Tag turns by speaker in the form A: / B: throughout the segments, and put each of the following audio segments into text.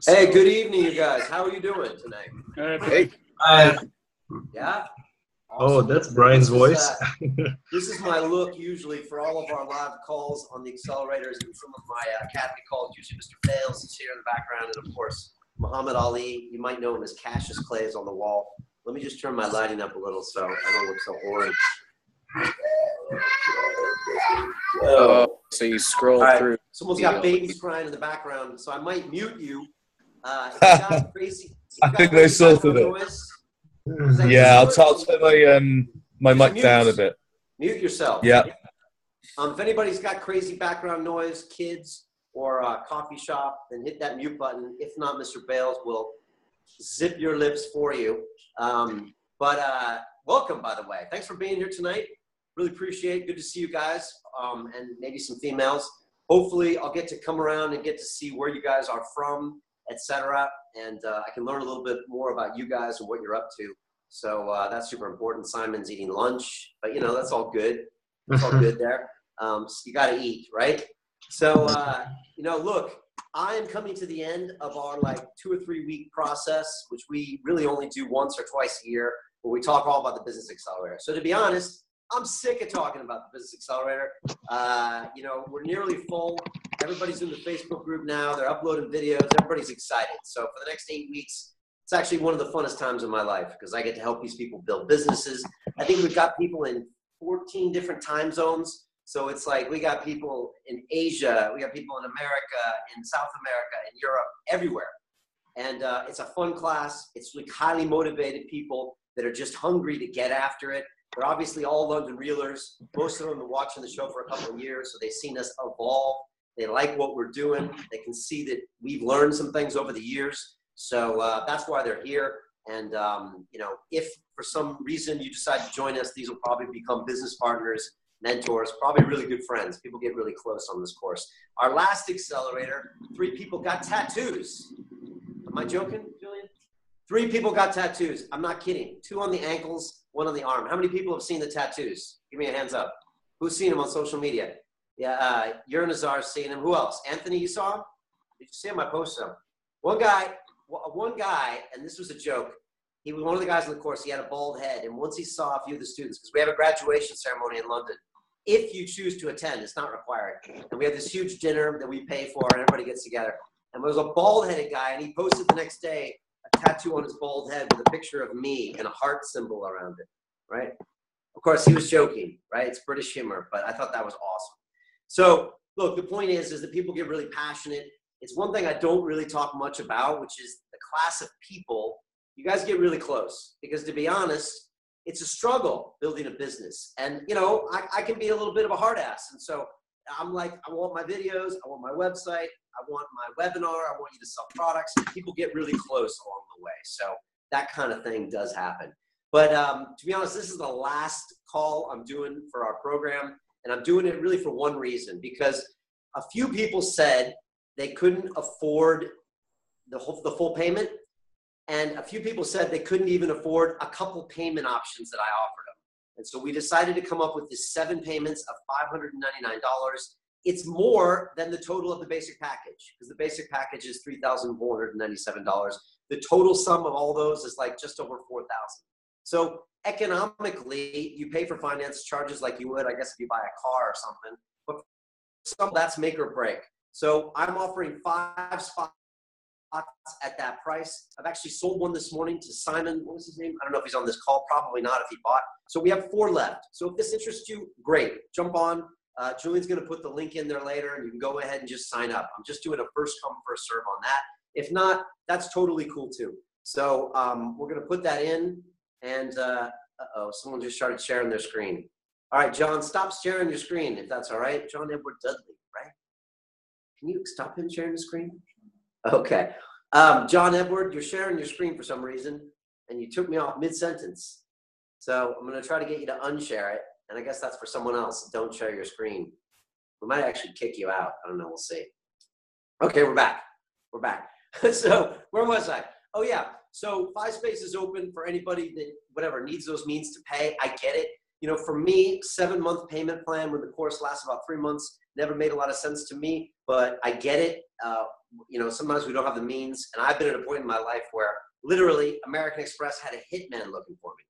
A: Hey, good evening, you guys. How are you doing tonight?
B: Hey.
A: Yeah?
C: Oh,
A: Awesome.
C: that's Brian's voice.
A: This is my look usually for all of our live calls on the accelerators and some of my academy calls. Usually Mr. Bales is here in the background, and of course, Muhammad Ali. You might know him as Cassius Clay is on the wall. Let me just turn my lighting up a little so I don't look so orange.
B: So you scroll through.
A: Someone's got babies crying in the background, so I might mute you. If you got crazy,
D: I think they sorted it. Yeah, I'll turn my mic down a bit.
A: Mute yourself.
D: Yeah.
A: If anybody's got crazy background noise, kids or a coffee shop, then hit that mute button. If not, Mr. Bales will zip your lips for you. Welcome, by the way. Thanks for being here tonight. Really appreciate it. Good to see you guys, and maybe some females. Hopefully, I'll get to come around and get to see where you guys are from, etc. And I can learn a little bit more about you guys and what you're up to. So that's super important. Simon's eating lunch, but you know, that's all good. It's all good there. So you got to eat, right? So, you know, look, I am coming to the end of our 2 or 3 week process, which we really only do once or twice a year, where we talk all about the Business Accelerator. So to be honest, I'm sick of talking about the Business Accelerator. You know, we're nearly full. Everybody's in the Facebook group now. They're uploading videos. Everybody's excited. So for the next 8 weeks, it's actually one of the funnest times in my life because I get to help these people build businesses. I think we've got people in 14 different time zones. So it's like we got people in Asia, we got people in America, in South America, in Europe, everywhere. And it's a fun class. It's like highly motivated people that are just hungry to get after it. They're obviously all London Reelers. Most of them have been watching the show for a couple of years, so they've seen us evolve. They like what we're doing. They can see that we've learned some things over the years. So that's why they're here. And, you know, if for some reason you decide to join us, these will probably become business partners, mentors, probably really good friends. People get really close on this course. Our last accelerator, 3 people got tattoos. Am I joking, Julian? 3 people got tattoos. I'm not kidding. 2 on the ankles, 1 on the arm. How many people have seen the tattoos? Give me a hands up. Who's seen them on social media? Yeah, Uranazar's seen them. Who else? Anthony, you saw him? Did you see him? I posted them. One guy, and this was a joke. He was one of the guys in the course. He had a bald head. And once he saw a few of the students, because we have a graduation ceremony in London, if you choose to attend, it's not required. And we have this huge dinner that we pay for, and everybody gets together. And there was a bald-headed guy, and he posted the next day a tattoo on his bald head with a picture of me and a heart symbol around it, right? Of course, he was joking, right? It's British humor, but I thought that was awesome. So, look, the point is that people get really passionate. It's one thing I don't really talk much about, which is the class of people. You guys get really close because, to be honest, it's a struggle building a business. And, you know, I can be a little bit of a hard ass. And so I'm like, I want my videos. I want my website. I want my webinar. I want you to sell products. And people get really close along the way. So that kind of thing does happen. But to be honest, this is the last call I'm doing for our program. And I'm doing it really for one reason, because a few people said they couldn't afford the full payment. And a few people said they couldn't even afford a couple payment options that I offered them. And so we decided to come up with this 7 payments of $599. It's more than the total of the basic package, because the basic package is $3,497. The total sum of all those is like just over $4,000. So economically, you pay for finance charges like you would, I guess, if you buy a car or something. But some that's make or break. So I'm offering 5 spots at that price. I've actually sold one this morning to Simon. What was his name? I don't know if he's on this call. Probably not if he bought. So we have 4 left. So if this interests you, great. Jump on. Julian's going to put the link in there later, and you can go ahead and just sign up. I'm just doing a first come, first serve on that. If not, that's totally cool too. So we're going to put that in. And someone just started sharing their screen. All right, John, stop sharing your screen if that's all right. John Edward Dudley, right? Can you stop him sharing the screen? Okay. John Edward, you're sharing your screen for some reason, and you took me off mid-sentence. So I'm going to try to get you to unshare it, and I guess that's for someone else. Don't share your screen. We might actually kick you out. I don't know. We'll see. Okay, we're back. We're back. So where was I? Oh, yeah. So 5 spaces open for anybody that, whatever, needs those means to pay. I get it. You know, for me, 7-month payment plan when the course lasts about 3 months never made a lot of sense to me, but I get it. You know, sometimes we don't have the means. And I've been at a point in my life where literally American Express had a hitman looking for me.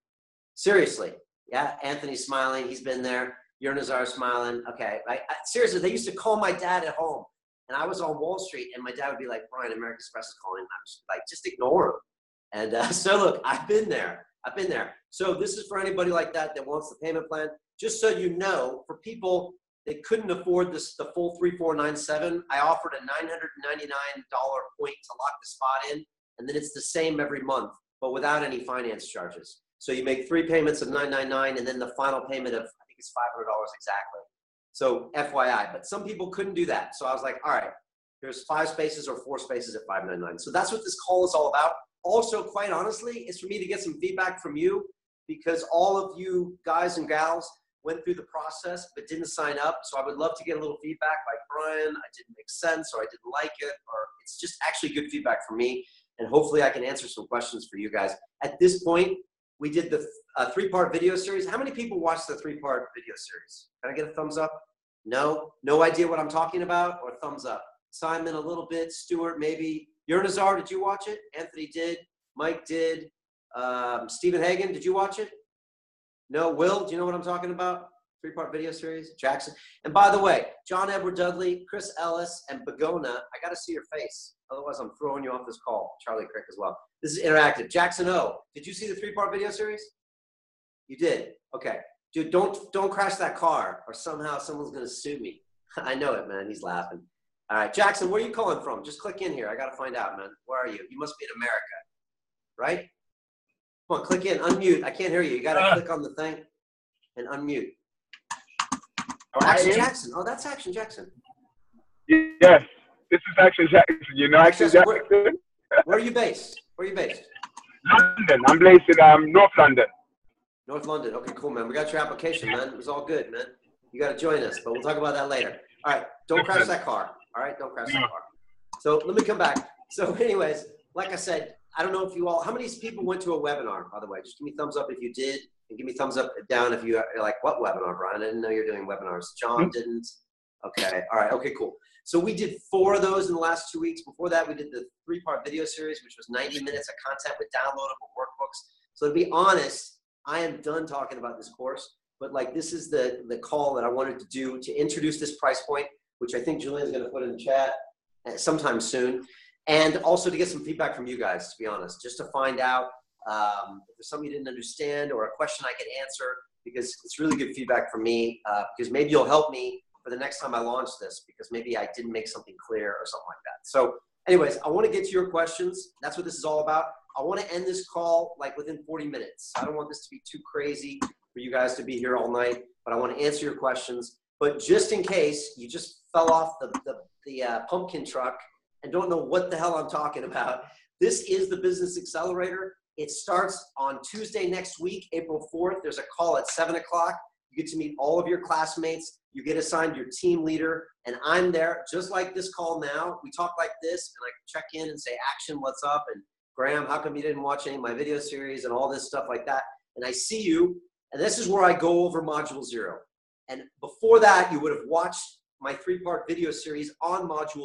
A: Seriously. Yeah, Anthony's smiling. He's been there. Your Nazar smiling. Okay. Seriously, they used to call my dad at home. And I was on Wall Street, and my dad would be like, Brian, American Express is calling. I'm just like, just ignore him. And so look, I've been there. So this is for anybody like that wants the payment plan. Just so you know, for people that couldn't afford the full 3497, I offered a $999 point to lock the spot in, and then it's the same every month, but without any finance charges. So you make 3 payments of $999, and then the final payment of, I think it's $500 exactly. So FYI, but some people couldn't do that. So I was like, all right, there's 5 spaces or 4 spaces at $599. So that's what this call is all about. Also, quite honestly, it's for me to get some feedback from you, because all of you guys and gals went through the process but didn't sign up. So I would love to get a little feedback like, Brian, I didn't make sense, or I didn't like it, or it's just actually good feedback for me. And hopefully I can answer some questions for you guys. At this point, we did the 3-part video series. How many people watched the 3-part video series? Can I get a thumbs up? No? No idea what I'm talking about? Or thumbs up? Simon, a little bit. Stuart, maybe. Your Nazar, did you watch it? Anthony did. Mike did. Stephen Hagen, did you watch it? No? Will, do you know what I'm talking about? 3-part video series. Jackson. And by the way, John Edward Dudley, Chris Ellis, and Bagona, I got to see your face. Otherwise, I'm throwing you off this call. Charlie Crick as well. This is interactive. Jackson O, did you see the 3-part video series? You did? Okay. Dude, don't crash that car, or somehow someone's going to sue me. I know it, man. He's laughing. All right. Jackson, where are you calling from? Just click in here. I got to find out, man. Where are you? You must be in America, right? Come on, click in. Unmute. I can't hear you. You got to click on the thing and unmute. Oh, Action Jackson. Oh, that's Action Jackson.
B: Yes. This is Action Jackson. You know Action Jackson?
A: Where are you based? Where are you based?
B: London. I'm based in North London.
A: North London. Okay, cool, man. We got your application, man. It was all good, man. You got to join us, but we'll talk about that later. All right. Don't crash that car. All right. Don't crash that car. So let me come back. So anyways, like I said, I don't know if you all, how many people went to a webinar, by the way? Just give me thumbs up if you did, and give me thumbs up down if you're like, what webinar, Brian? I didn't know you're doing webinars. John didn't. Okay. All right. Okay, cool. So we did 4 of those in the last 2 weeks. Before that, we did the 3-part video series, which was 90 minutes of content with downloadable workbooks. So to be honest, I am done talking about this course, but like this is the call that I wanted to do to introduce this price point, which I think Julian's going to put in the chat sometime soon. And also to get some feedback from you guys, to be honest, just to find out if there's something you didn't understand or a question I could answer, because it's really good feedback from me, because maybe you'll help me for the next time I launch this, because maybe I didn't make something clear or something like that. So anyways, I want to get to your questions. That's what this is all about. I want to end this call like within 40 minutes. I don't want this to be too crazy for you guys to be here all night, but I want to answer your questions. But just in case you just fell off the pumpkin truck and don't know what the hell I'm talking about, this is the Business Accelerator. It starts on Tuesday next week, April 4th. There's a call at 7 o'clock. You get to meet all of your classmates. You get assigned your team leader, and I'm there just like this call now. We talk like this, and I check in and say, Action, what's up? And Graham, how come you didn't watch any of my video series and all this stuff like that? And I see you, and this is where I go over Module 0. And before that, you would have watched my 3-part video series on Module 0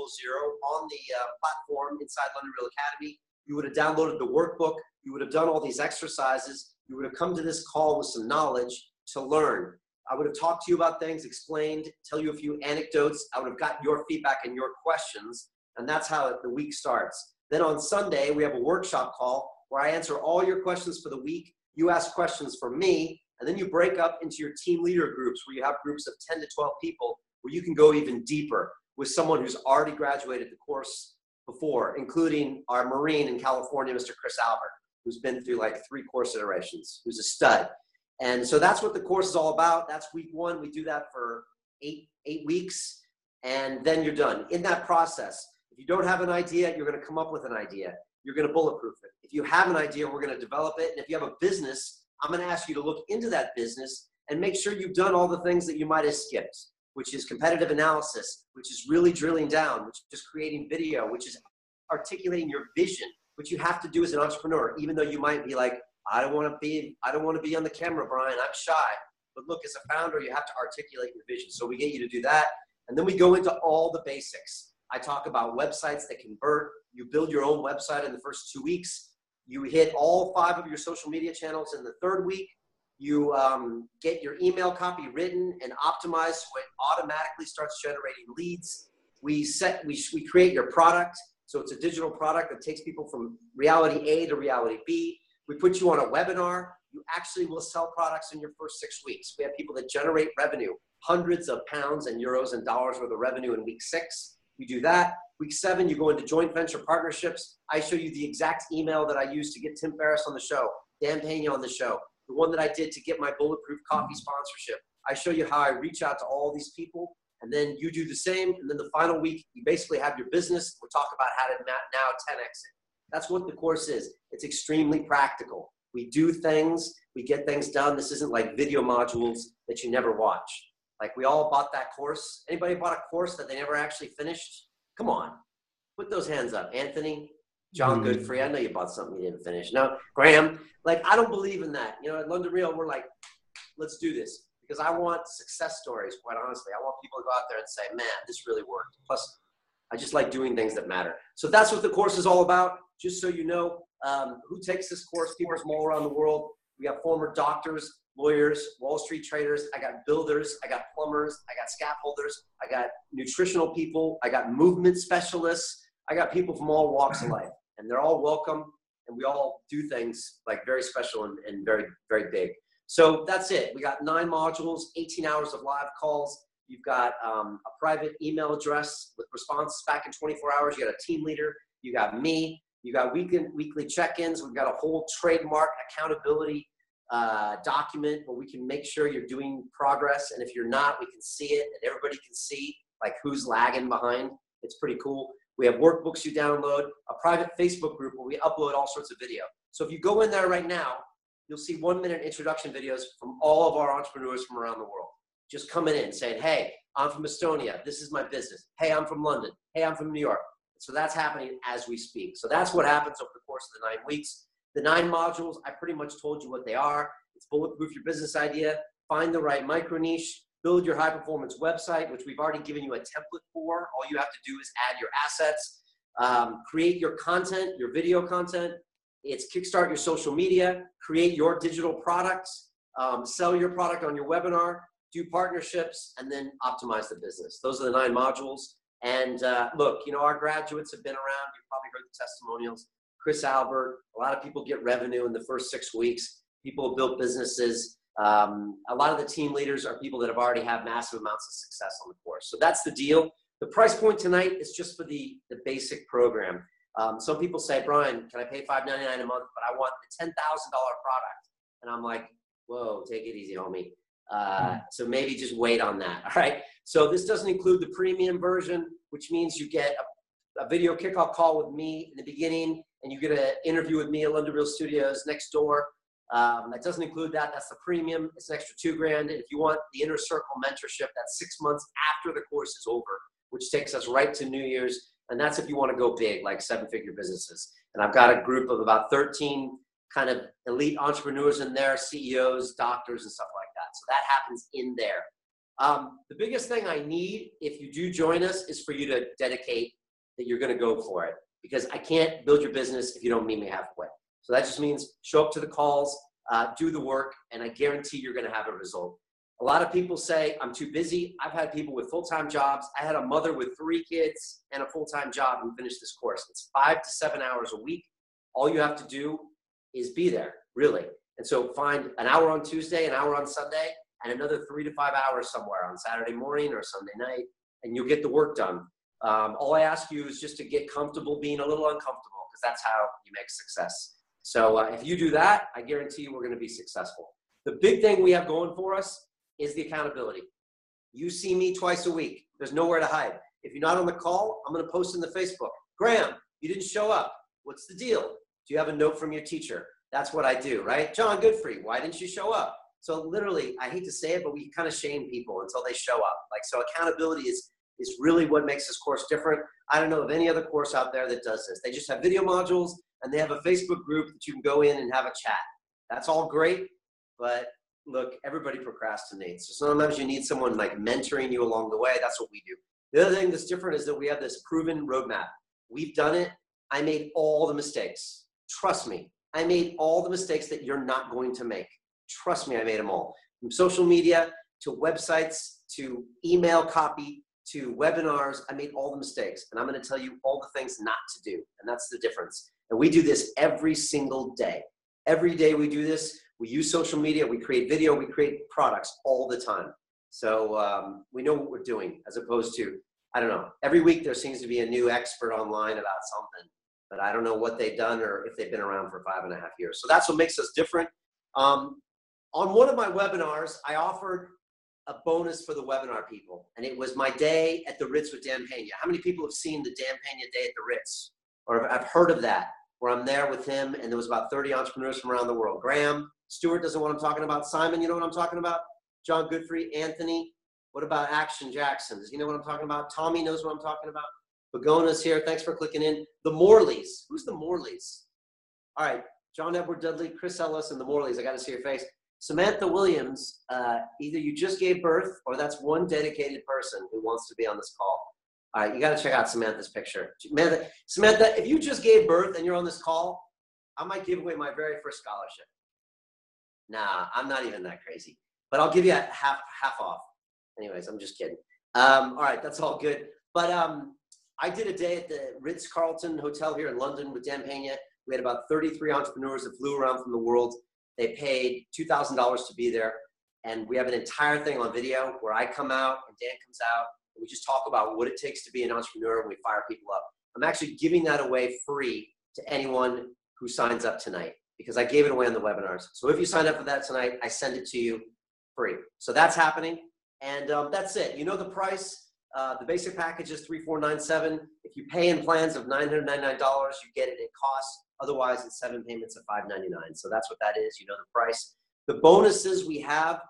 A: on the platform inside London Real Academy. You would have downloaded the workbook. You would have done all these exercises. You would have come to this call with some knowledge to learn. I would have talked to you about things, explained, tell you a few anecdotes. I would have got your feedback and your questions, and that's how the week starts. Then on Sunday, we have a workshop call where I answer all your questions for the week. You ask questions for me, and then you break up into your team leader groups where you have groups of 10 to 12 people where you can go even deeper with someone who's already graduated the course before, including our Marine in California, Mr. Chris Albert, who's been through like 3 course iterations, who's a stud. And so that's what the course is all about. That's week 1. We do that for eight weeks, and then you're done. In that process, if you don't have an idea, you're going to come up with an idea. You're going to bulletproof it. If you have an idea, we're going to develop it. And if you have a business, I'm going to ask you to look into that business and make sure you've done all the things that you might have skipped, which is competitive analysis, which is really drilling down, which is creating video, which is articulating your vision, which you have to do as an entrepreneur, even though you might be like, I don't want to be on the camera, Brian. I'm shy. But look, as a founder, you have to articulate your vision. So we get you to do that. And then we go into all the basics. I talk about websites that convert. You build your own website in the first 2 weeks. You hit all 5 of your social media channels in the 3rd week. You get your email copy written and optimized so it automatically starts generating leads. We create your product. So it's a digital product that takes people from reality A to reality B. We put you on a webinar. You actually will sell products in your first 6 weeks. We have people that generate revenue, hundreds of pounds and euros and dollars worth of revenue in week 6. You do that. Week 7, you go into joint venture partnerships. I show you the exact email that I used to get Tim Ferriss on the show, Dan Pena on the show, the one that I did to get my Bulletproof Coffee sponsorship. I show you how I reach out to all these people, and then you do the same. And then the final week, you basically have your business. We'll talk about how to now 10x it. That's what the course is. It's extremely practical. We do things, we get things done. This isn't like video modules that you never watch. Like we all bought that course. Anybody bought a course that they never actually finished? Come on, put those hands up. Anthony, John Goodfrey, I know you bought something you didn't finish. No, Graham, like I don't believe in that. You know, at London Real, we're like, let's do this. Because I want success stories, quite honestly. I want people to go out there and say, man, this really worked. Plus, I just like doing things that matter. So that's what the course is all about. Just so you know, who takes this course, people from all around the world. We got former doctors, lawyers, Wall Street traders. I got builders. I got plumbers. I got scaffolders. I got nutritional people. I got movement specialists. I got people from all walks of life. And they're all welcome. And we all do things like very special and very, very big. So that's it. We got 9 modules, 18 hours of live calls. You've got a private email address with responses back in 24 hours. You got a team leader. You got me. You got weekly check-ins. We've got a whole trademark accountability document where we can make sure you're doing progress. And if you're not, we can see it and everybody can see like who's lagging behind. It's pretty cool. We have workbooks you download, a private Facebook group where we upload all sorts of video. So if you go in there right now, you'll see 1-minute introduction videos from all of our entrepreneurs from around the world. Just coming in saying, hey, I'm from Estonia. This is my business. Hey, I'm from London. Hey, I'm from New York. So that's happening as we speak. So that's what happens over the course of the 9 weeks. The 9 modules, I pretty much told you what they are. It's bulletproof your business idea, find the right micro niche, build your high performance website, which we've already given you a template for. All you have to do is add your assets, create your content, your video content. It's kickstart your social media, create your digital products, sell your product on your webinar, do partnerships, and then optimize the business. Those are the 9 modules. And look, you know, our graduates have been around. You've probably heard the testimonials. Chris Albert, a lot of people get revenue in the first 6 weeks. People have built businesses. A lot of the team leaders are people that have already had massive amounts of success on the course. So that's the deal. The price point tonight is just for the basic program. Some people say, Brian, can I pay $5.99 a month, but I want the $10,000 product? And I'm like, whoa, take it easy, homie. So maybe just wait on that. All right. So this doesn't include the premium version, which means you get a video kickoff call with me in the beginning, and you get an interview with me at London Real Studios next door. That doesn't include that. That's the premium. It's an extra $2,000. And if you want the Inner Circle mentorship, that's 6 months after the course is over, which takes us right to New Year's. And that's if you want to go big, like 7-figure businesses. And I've got a group of about 13 kind of elite entrepreneurs in there, CEOs, doctors, and stuff like that. So that happens in there. The biggest thing I need, if you do join us, is for you to dedicate that you're going to go for it. Because I can't build your business if you don't meet me halfway. So that just means show up to the calls, do the work, and I guarantee you're going to have a result. A lot of people say, I'm too busy. I've had people with full-time jobs. I had a mother with 3 kids and a full-time job who finished this course. It's 5 to 7 hours a week. All you have to do is be there, really. And so find an hour on Tuesday, an hour on Sunday, and another 3 to 5 hours somewhere on Saturday morning or Sunday night, and you'll get the work done. All I ask you is just to get comfortable being a little uncomfortable, because that's how you make success. So if you do that, I guarantee you we're going to be successful. The big thing we have going for us is the accountability. You see me twice a week. There's nowhere to hide. If you're not on the call, I'm going to post in the Facebook. Graham, you didn't show up. What's the deal? Do you have a note from your teacher? That's what I do, right? John Goodfrey, why didn't you show up? So literally, I hate to say it, but we kind of shame people until they show up. Like, so accountability is really what makes this course different. I don't know of any other course out there that does this. They just have video modules and they have a Facebook group that you can go in and have a chat. That's all great, but look, everybody procrastinates. So sometimes you need someone like mentoring you along the way. That's what we do. The other thing that's different is that we have this proven roadmap. We've done it. I made all the mistakes. Trust me. I made all the mistakes that you're not going to make. Trust me, I made them all. From social media to websites to email copy to webinars, I made all the mistakes. And I'm going to tell you all the things not to do. And that's the difference. And we do this every single day. Every day we do this. We use social media. We create video. We create products all the time. So we know what we're doing, as opposed to, I don't know, every week there seems to be a new expert online about something, but I don't know what they've done or if they've been around for 5.5 years. So that's what makes us different. On one of my webinars, I offered a bonus for the webinar people, and it was my day at the Ritz with Dan Pena. How many people have seen the Dan Pena Day at the Ritz? Or I've heard of that, where I'm there with him, and there was about 30 entrepreneurs from around the world. Graham Stewart doesn't know what I'm talking about. Simon, you know what I'm talking about? John Goodfrey, Anthony. What about Action Jackson? Does he know what I'm talking about? Tommy knows what I'm talking about. Bagona's here. Thanks for clicking in. The Morleys. Who's the Morleys? All right. John Edward Dudley, Chris Ellis, and the Morleys. I got to see your face. Samantha Williams, either you just gave birth or that's one dedicated person who wants to be on this call. All right. You got to check out Samantha's picture. Samantha, if you just gave birth and you're on this call, I might give away my very first scholarship. Nah, I'm not even that crazy. But I'll give you a half off. Anyways, I'm just kidding. All right, that's all good. But I did a day at the Ritz-Carlton Hotel here in London with Dan Pena. We had about 33 entrepreneurs that flew around from the world. They paid $2,000 to be there. And we have an entire thing on video where I come out and Dan comes out. And we just talk about what it takes to be an entrepreneur and we fire people up. I'm actually giving that away free to anyone who signs up tonight because I gave it away on the webinars. So if you sign up for that tonight, I send it to you free. So that's happening. And that's it. You know the price. The basic package is $3,497. If you pay in plans of $999, you get it at cost. Otherwise, it's 7 payments of $599. So that's what that is. You know the price. The bonuses we have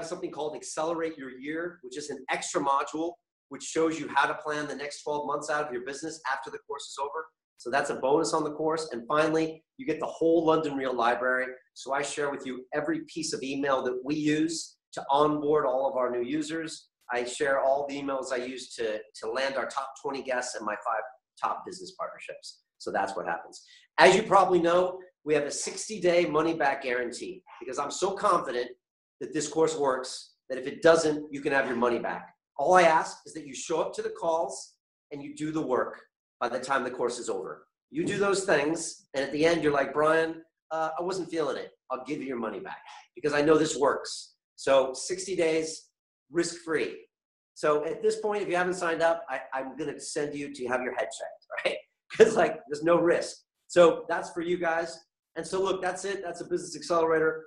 A: something called Accelerate Your Year, which is an extra module which shows you how to plan the next 12 months out of your business after the course is over. So that's a bonus on the course. And finally, you get the whole London Real library. So I share with you every piece of email that we use to onboard all of our new users. I share all the emails I use to land our top 20 guests and my 5 top business partnerships. So that's what happens. As you probably know, we have a 60-day money-back guarantee because I'm so confident that this course works that if it doesn't, you can have your money back. All I ask is that you show up to the calls and you do the work by the time the course is over. You do those things, and at the end, you're like, Brian, I wasn't feeling it. I'll give you your money back because I know this works. So 60 days, risk-free. So at this point, if you haven't signed up, I'm going to send you to have your head checked, right? Because like there's no risk. So that's for you guys. And so look, that's it. That's a business accelerator.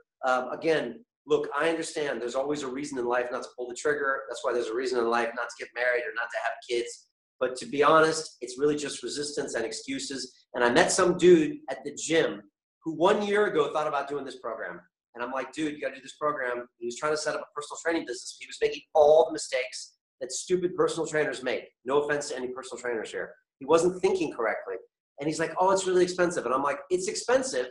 A: Again, look, I understand there's always a reason in life not to pull the trigger. That's why there's a reason in life not to get married or not to have kids. But to be honest, it's really just resistance and excuses. And I met some dude at the gym who 1 year ago thought about doing this program. And I'm like, dude, you got to do this program. He was trying to set up a personal training business. He was making all the mistakes that stupid personal trainers make. No offense to any personal trainers here. He wasn't thinking correctly. And he's like, oh, it's really expensive. And I'm like, it's expensive.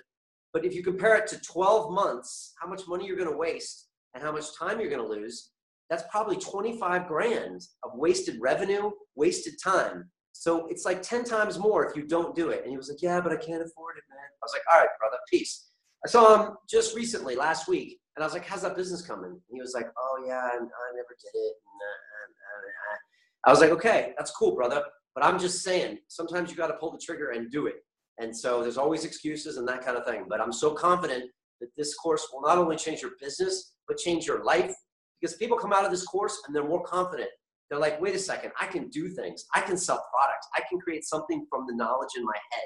A: But if you compare it to 12 months, how much money you're going to waste and how much time you're going to lose, that's probably 25 grand of wasted revenue, wasted time. So it's like 10 times more if you don't do it. And he was like, yeah, but I can't afford it, man. I was like, all right, brother, peace. I saw him just recently, last week. And I was like, how's that business coming? And he was like, oh, yeah, I never did it. I was like, okay, that's cool, brother. But I'm just saying, sometimes you got to pull the trigger and do it. And so there's always excuses and that kind of thing. But I'm so confident that this course will not only change your business, but change your life. Because people come out of this course and they're more confident. They're like, wait a second, I can do things. I can sell products. I can create something from the knowledge in my head.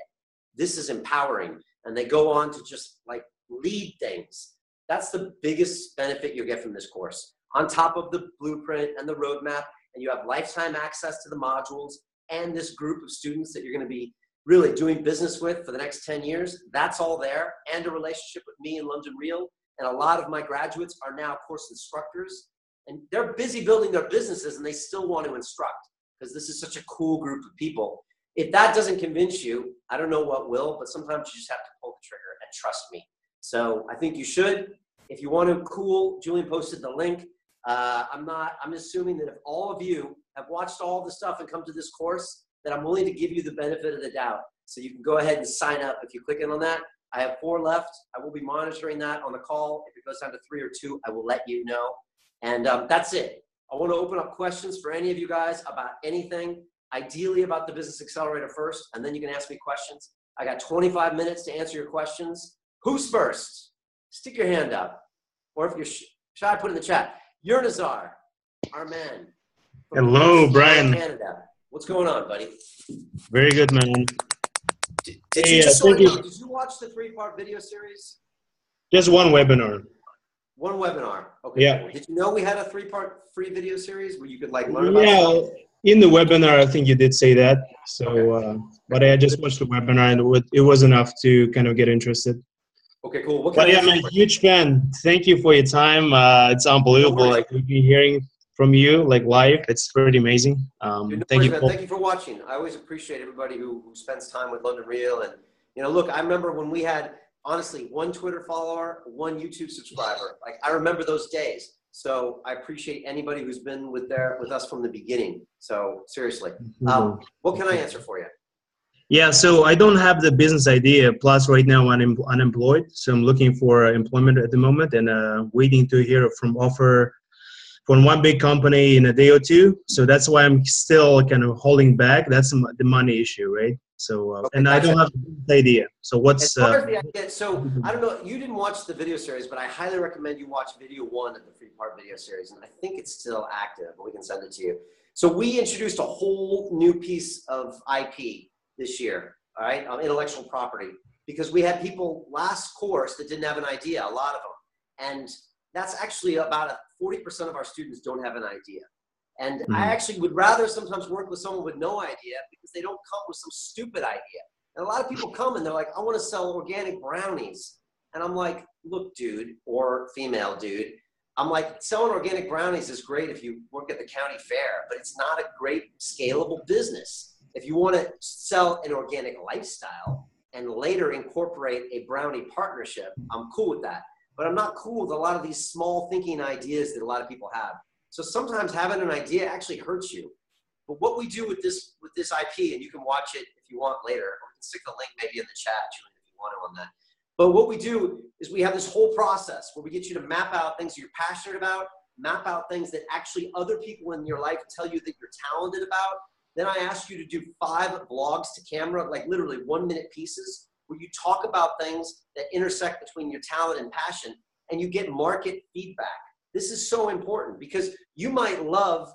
A: This is empowering. And they go on to just like lead things. That's the biggest benefit you'll get from this course. On top of the blueprint and the roadmap, and you have lifetime access to the modules and this group of students that you're going to be really doing business with for the next 10 years. That's all there, and a relationship with me in London Real. And a lot of my graduates are now course instructors, and they're busy building their businesses and they still want to instruct because this is such a cool group of people. If that doesn't convince you, I don't know what will, but sometimes you just have to pull the trigger and trust me. So I think you should. If you want to, cool, Julian posted the link. I'm assuming that if all of you have watched all the stuff and come to this course, that I'm willing to give you the benefit of the doubt. So you can go ahead and sign up if you click in on that. I have 4 left. I will be monitoring that on the call. If it goes down to 3 or 2, I will let you know. And that's it. I want to open up questions for any of you guys about anything, ideally about the Business Accelerator first, and then you can ask me questions. I got 25 minutes to answer your questions. Who's first? Stick your hand up. Or if you're shy, put it in the chat. Yurnazar, our man.
C: Hello, Brian.
A: Canada. What's going on, buddy?
C: Very good, man.
A: Did you watch the 3-part video series?
C: Just one webinar.
A: One webinar. Okay.
C: Yeah.
A: Cool. Did you know we had a 3-part free video series where you could like learn about stuff?
C: In the webinar, I think you did say that. So, okay. But I just watched the webinar and it was enough to kind of get interested.
A: Okay, cool.
C: But yeah, I'm a huge fan. Thank you for your time. It's unbelievable. Like we've been hearing from you like live. It's pretty amazing. Thank you.
A: Thank you for watching. I always appreciate everybody who spends time with London Real. And look, I remember when we had honestly 1 Twitter follower, 1 YouTube subscriber. Like I remember those days. So I appreciate anybody who's been with us from the beginning. So seriously, what can I answer for you?
C: Yeah, so I don't have the business idea. Plus, right now I'm unemployed, so I'm looking for employment at the moment and waiting to hear from offer from one big company in a day or 2. So that's why I'm still kind of holding back. That's the money issue, right? So okay, and gotcha. I don't have the idea. So what's
A: so I don't know. You didn't watch the video series, but I highly recommend you watch video 1 of the 3-part video series, and I think it's still active. But we can send it to you. So we introduced a whole new piece of IP this year, all right, intellectual property, because we had people last course that didn't have an idea, a lot of them. And that's actually about 40% of our students don't have an idea. And I actually would rather sometimes work with someone with no idea because they don't come with some stupid idea. And a lot of people come and they're like, I want to sell organic brownies. And I'm like, look, dude, or female dude, I'm like, selling organic brownies is great if you work at the county fair, but it's not a great scalable business. If you want to sell an organic lifestyle and later incorporate a brownie partnership, I'm cool with that. But I'm not cool with a lot of these small thinking ideas that a lot of people have. So sometimes having an idea actually hurts you. But what we do with this IP, and you can watch it if you want later, or we can stick the link maybe in the chat, Julian, if you want to on that. But what we do is we have this whole process where we get you to map out things you're passionate about, map out things that actually other people in your life tell you that you're talented about. Then I ask you to do 5 vlogs to camera, like literally 1-minute pieces, where you talk about things that intersect between your talent and passion, and you get market feedback. This is so important because you might love,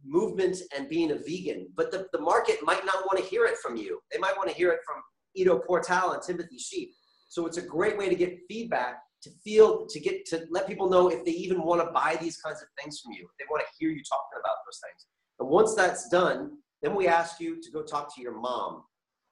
A: movement and being a vegan, but the market might not want to hear it from you. They might want to hear it from Ido Portal and Timothy Sheep. So it's a great way to get feedback, to let people know if they even want to buy these kinds of things from you. If they want to hear you talking about those things. And once that's done, then we ask you to go talk to your mom.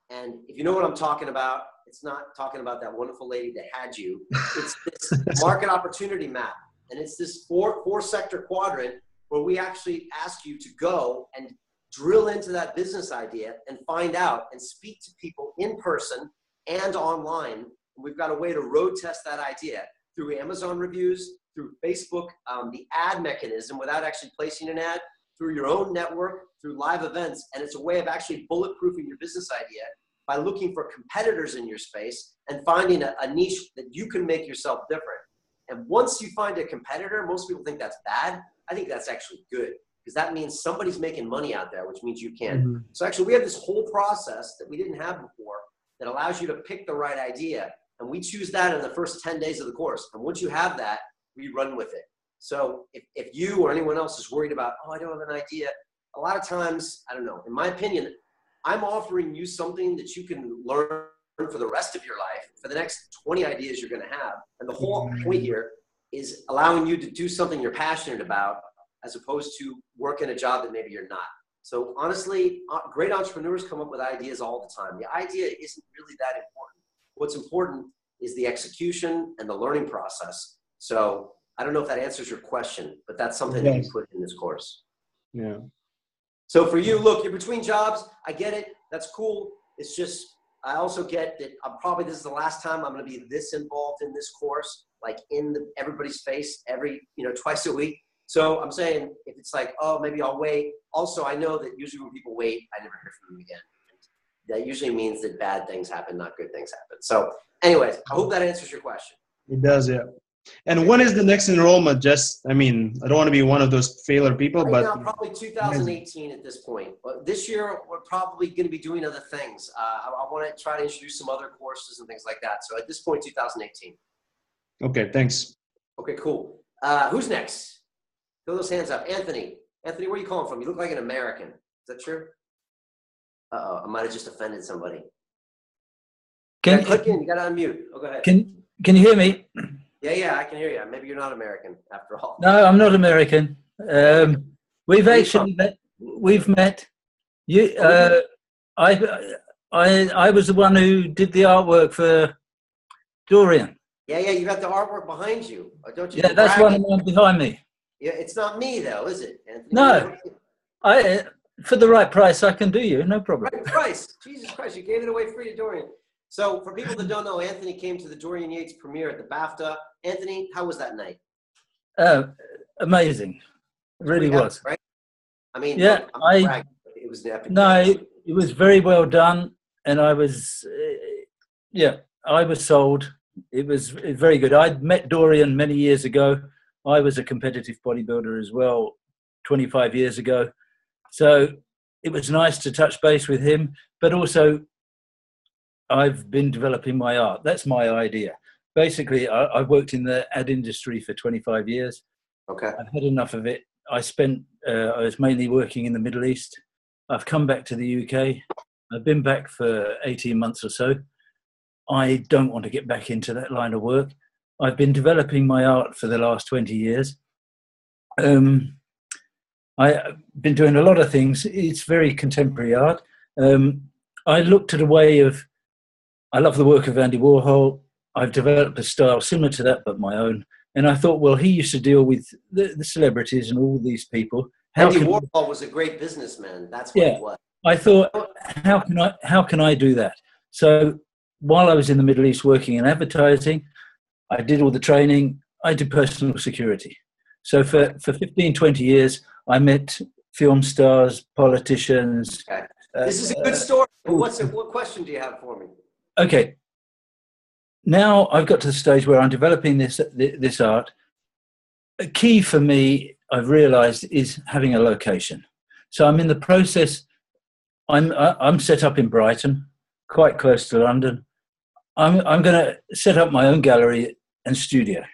A: And if you know what I'm talking about, it's not talking about that wonderful lady that had you. It's this market opportunity map. And it's this four sector quadrant where we actually ask you to go and drill into that business idea and find out and speak to people in person and online. And we've got a way to road test that idea through Amazon reviews, through Facebook, the ad mechanism without actually placing an ad, through your own network, through live events. And it's a way of actually bulletproofing your business idea by looking for competitors in your space and finding a niche that you can make yourself different. And once you find a competitor, most people think that's bad. I think that's actually good because that means somebody's making money out there, which means you can. So actually we have this whole process that we didn't have before that allows you to pick the right idea. And we choose that in the first 10 days of the course. And once you have that, we run with it. So if you or anyone else is worried about, oh, I don't have an idea, a lot of times, I don't know, in my opinion, I'm offering you something that you can learn for the rest of your life, for the next 20 ideas you're going to have. And the whole point here is allowing you to do something you're passionate about as opposed to work in a job that maybe you're not. So honestly, great entrepreneurs come up with ideas all the time. The idea isn't really that important. What's important is the execution and the learning process. So I don't know if that answers your question, but that's something that you put in this course.
C: Yeah.
A: So for you, look, you're between jobs. I get it. That's cool. It's just, I also get that this is the last time I'm going to be this involved in this course, like in everybody's face twice a week. So I'm saying if it's like, oh, maybe I'll wait. Also, I know that usually when people wait, I never hear from them again. That usually means that bad things happen, not good things happen. So anyways, I hope that answers your question.
C: It does, yeah. And when is the next enrollment? I don't want to be one of those failure people,
A: right
C: but
A: now, probably 2018 at this point. But this year, we're probably going to be doing other things. I want to try to introduce some other courses and things like that. So at this point, 2018.
C: Okay, thanks.
A: Okay, cool. Who's next? Throw those hands up. Anthony. Anthony, where are you calling from? You look like an American. Is that true? Uh-oh, I might have just offended somebody. You got to unmute. Oh, go ahead.
E: Can you hear me?
A: Yeah, I can hear you. Maybe you're not American after all.
E: No, I'm not American. We've actually met. We've met. You. I was the one who did the artwork for Dorian.
A: Yeah, you got the artwork behind you, don't you?
E: Yeah, that's one of them behind me.
A: Yeah, it's not me though, is it, Anthony?
E: No, for the right price, I can do you, no problem.
A: Right price, Jesus Christ, you gave it away free to Dorian. So for people that don't know, Anthony came to the Dorian Yates premiere at the BAFTA. Anthony, how was that night?
E: Amazing, it really was.
A: Right? I mean,
E: yeah,
A: it was an epic.
E: No, it was very well done, and I was, I was sold. It was very good. I'd met Dorian many years ago. I was a competitive bodybuilder as well, 25 years ago. So it was nice to touch base with him, but also I've been developing my art. That's my idea. Basically, I've worked in the ad industry for 25 years.
A: Okay.
E: I've had enough of it. I was mainly working in the Middle East. I've come back to the UK. I've been back for 18 months or so. I don't want to get back into that line of work. I've been developing my art for the last 20 years. I've been doing a lot of things. It's very contemporary art. I looked at a way of, I love the work of Andy Warhol. I've developed a style similar to that, but my own. And I thought, well, he used to deal with the celebrities and all these people.
A: Andy Warhol was a great businessman. That's what he was.
E: I thought, how can I do that? So while I was in the Middle East working in advertising, I did all the training. I did personal security. So for 15, 20 years, I met film stars, politicians.
A: Okay. This is a good story. What question do you have for me?
E: Okay. Now I've got to the stage where I'm developing this art. A key for me, I've realized, is having a location. So I'm in the process. I'm set up in Brighton, quite close to London. I'm going to set up my own gallery and studio.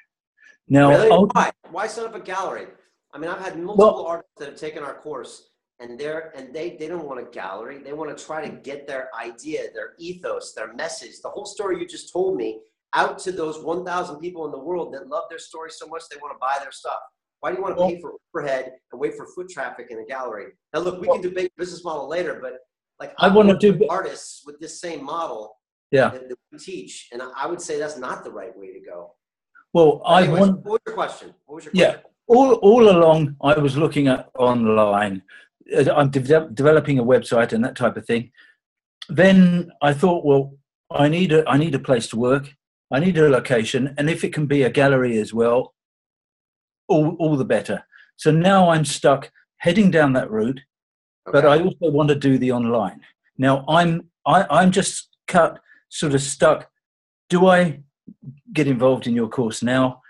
E: Now,
A: really? Why set up a gallery? I mean, I've had multiple artists that have taken our course, and they don't want a gallery. They want to try to get their idea, their ethos, their message, the whole story you just told me, out to those 1,000 people in the world that love their story so much they want to buy their stuff. Why do you want to pay for overhead and wait for foot traffic in a gallery? Now, look, we can debate the business model later, but like I want to do artists with this same model.
E: Yeah.
A: That we teach, and I would say that's not the right way to go.
E: Well,
A: what was your question?
E: Yeah, all along I was looking at online. I'm developing a website and that type of thing. Then I thought, well, I need a place to work. I need a location, and if it can be a gallery as well, all the better. So now I'm stuck heading down that route, but I also want to do the online. Now I'm just sort of stuck. Do I get involved in your course now,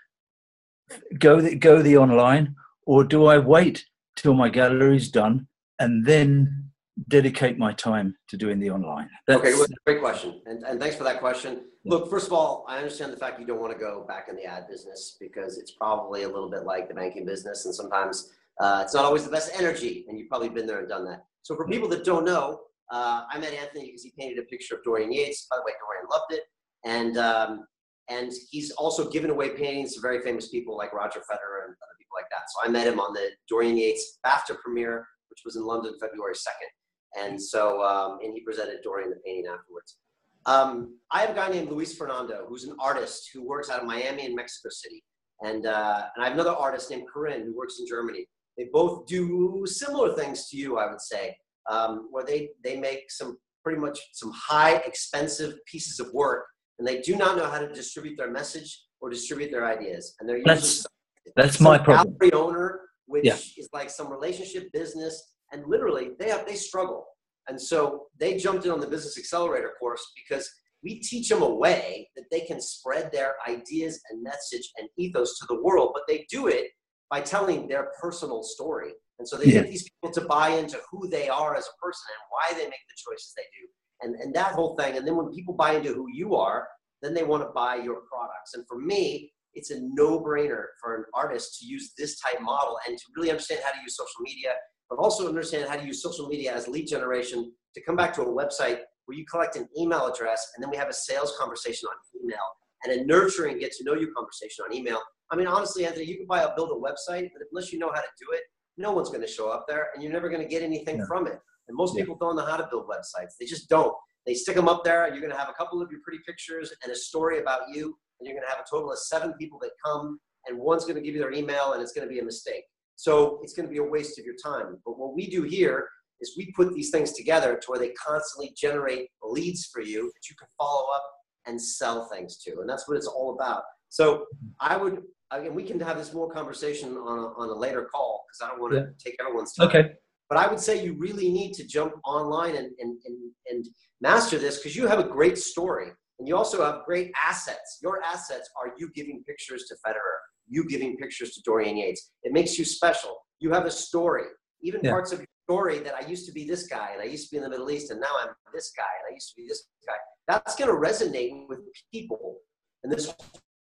E: go the online, or do I wait till my gallery's done and then dedicate my time to doing the online?
A: Okay, well, great question, and thanks for that question. Look, first of all, I understand the fact you don't want to go back in the ad business because it's probably a little bit like the banking business, and sometimes it's not always the best energy, and you've probably been there and done that. So for people that don't know, I met Anthony because he painted a picture of Dorian Yates. By the way, Dorian loved it, and he's also given away paintings to very famous people like Roger Federer and other people like that. So I met him on the Dorian Yates BAFTA premiere, which was in London, February 2nd. And so, and he presented Dorian the painting afterwards. I have a guy named Luis Fernando, who's an artist who works out of Miami and Mexico City. And I have another artist named Corinne who works in Germany. They both do similar things to you, I would say, where they make some pretty much some high expensive pieces of work, and they do not know how to distribute their message or distribute their ideas. And they're using
E: that's
A: some
E: my problem.
A: gallery owner, which is like some relationship business, and literally they struggle. And so they jumped in on the Business Accelerator course because we teach them a way that they can spread their ideas and message and ethos to the world, but they do it by telling their personal story. And so they get these people to buy into who they are as a person and why they make the choices they do. And that whole thing. And then when people buy into who you are, then they want to buy your products. And for me, it's a no-brainer for an artist to use this type model and to really understand how to use social media, but also understand how to use social media as lead generation to come back to a website where you collect an email address, and then we have a sales conversation on email and a nurturing get to know you conversation on email. I mean, honestly, Anthony, you can build a website, but unless you know how to do it, no one's going to show up there, and you're never going to get anything from it. And most people don't know how to build websites. They just don't. They stick them up there, and you're going to have a couple of your pretty pictures and a story about you, and you're going to have a total of 7 people that come, and one's going to give you their email, and it's going to be a mistake. So it's going to be a waste of your time. But what we do here is we put these things together to where they constantly generate leads for you that you can follow up and sell things to. And that's what it's all about. So I would, again, we can have this more conversation on a later call because I don't want to take everyone's time.
E: Okay.
A: But I would say you really need to jump online and master this because you have a great story and you also have great assets. Your assets are you giving pictures to Federer, you giving pictures to Dorian Yates. It makes you special. You have a story, even parts of your story that I used to be this guy and I used to be in the Middle East and now I'm this guy and I used to be this guy. That's going to resonate with people. And this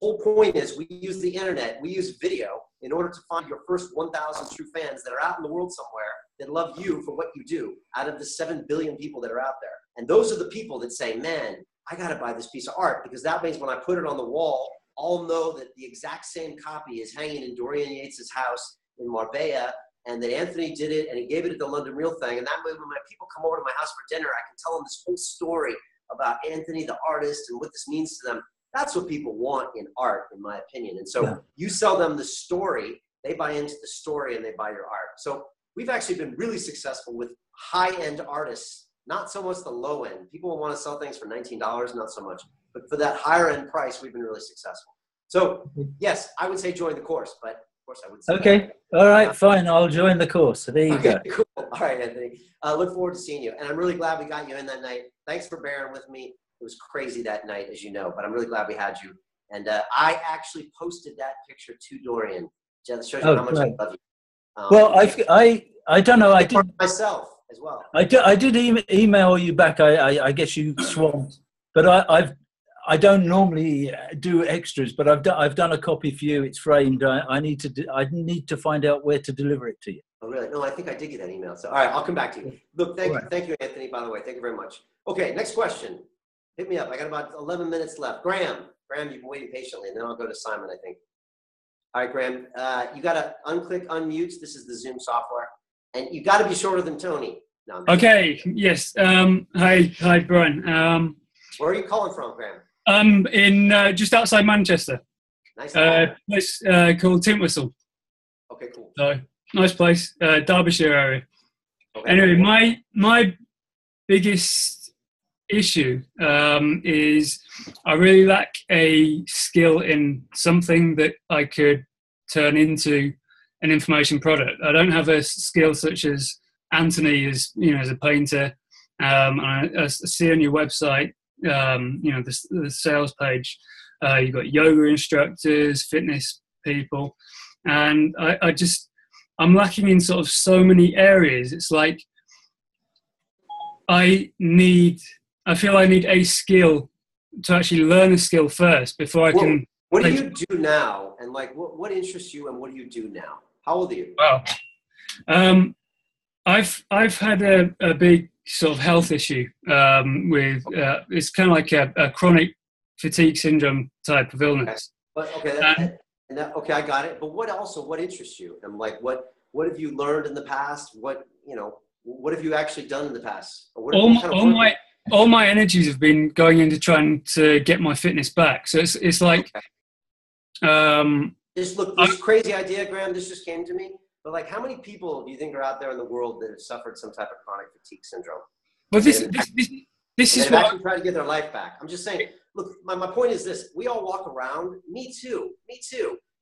A: whole point is we use the internet, we use video in order to find your first 1,000 true fans that are out in the world somewhere that love you for what you do out of the 7 billion people that are out there. And those are the people that say, man, I got to buy this piece of art because that means when I put it on the wall, I'll know that the exact same copy is hanging in Dorian Yates' house in Marbella and that Anthony did it and he gave it at the London Real thing. And that way when my people come over to my house for dinner, I can tell them this whole story about Anthony, the artist, and what this means to them. That's what people want in art, in my opinion. And so you sell them the story, they buy into the story and they buy your art. So we've actually been really successful with high-end artists, not so much the low end. People want to sell things for $19, not so much. But for that higher end price, we've been really successful. So yes, I would say join the course, but of course I would say
E: okay. All right, fine. I'll join the course. So there you go.
A: Cool. All right, Anthony. Look forward to seeing you. And I'm really glad we got you in that night. Thanks for bearing with me. It was crazy that night, as you know, but I'm really glad we had you. And I actually posted that picture to Dorian. That shows you how much I love you.
E: Well, I don't know. I did
A: myself as well.
E: I did email you back. I guess you swamped, but I don't normally do extras. But I've done a copy for you. It's framed. I need to find out where to deliver it to you.
A: Oh really? No, I think I did get that email. So all right, I'll come back to you. Look, thank you, Anthony. By the way, thank you very much. Okay, next question. Hit me up. I got about 11 minutes left. Graham, you've been waiting patiently, and then I'll go to Simon, I think. All right, Graham, you got to unclick unmute. This is the Zoom software. And you got to be shorter than Tony. No,
F: okay, yes. Hi, Brian.
A: Where are you calling from, Graham?
F: I'm in just outside Manchester.
A: Nice.
F: Place called Tintwistle.
A: Okay, cool.
F: So, nice place, Derbyshire area.
A: Okay.
F: Anyway, my biggest issue is I really lack a skill in something that I could turn into an information product. I don't have a skill such as Anthony is, as a painter. I see on your website, the sales page, you've got yoga instructors, fitness people, and I'm lacking in sort of so many areas. It's like I feel I need a skill to actually learn a skill first before I can.
A: What do you do now? And like, what interests you and what do you do now? How old are you?
F: Well, I've had a big sort of health issue with, it's kind of like a chronic fatigue syndrome type of illness.
A: Okay. Okay, I got it. But what interests you? And like, what have you learned in the past? What have you actually done in the past?
F: All my energies have been going into trying to get my fitness back. So it's like,
A: this crazy idea, Graham, this just came to me. But like, how many people do you think are out there in the world that have suffered some type of chronic fatigue syndrome?
F: Well, This
A: and
F: is
A: they've
F: what
A: actually tried to get their life back. I'm just saying, look, my point is this. We all walk around, me too,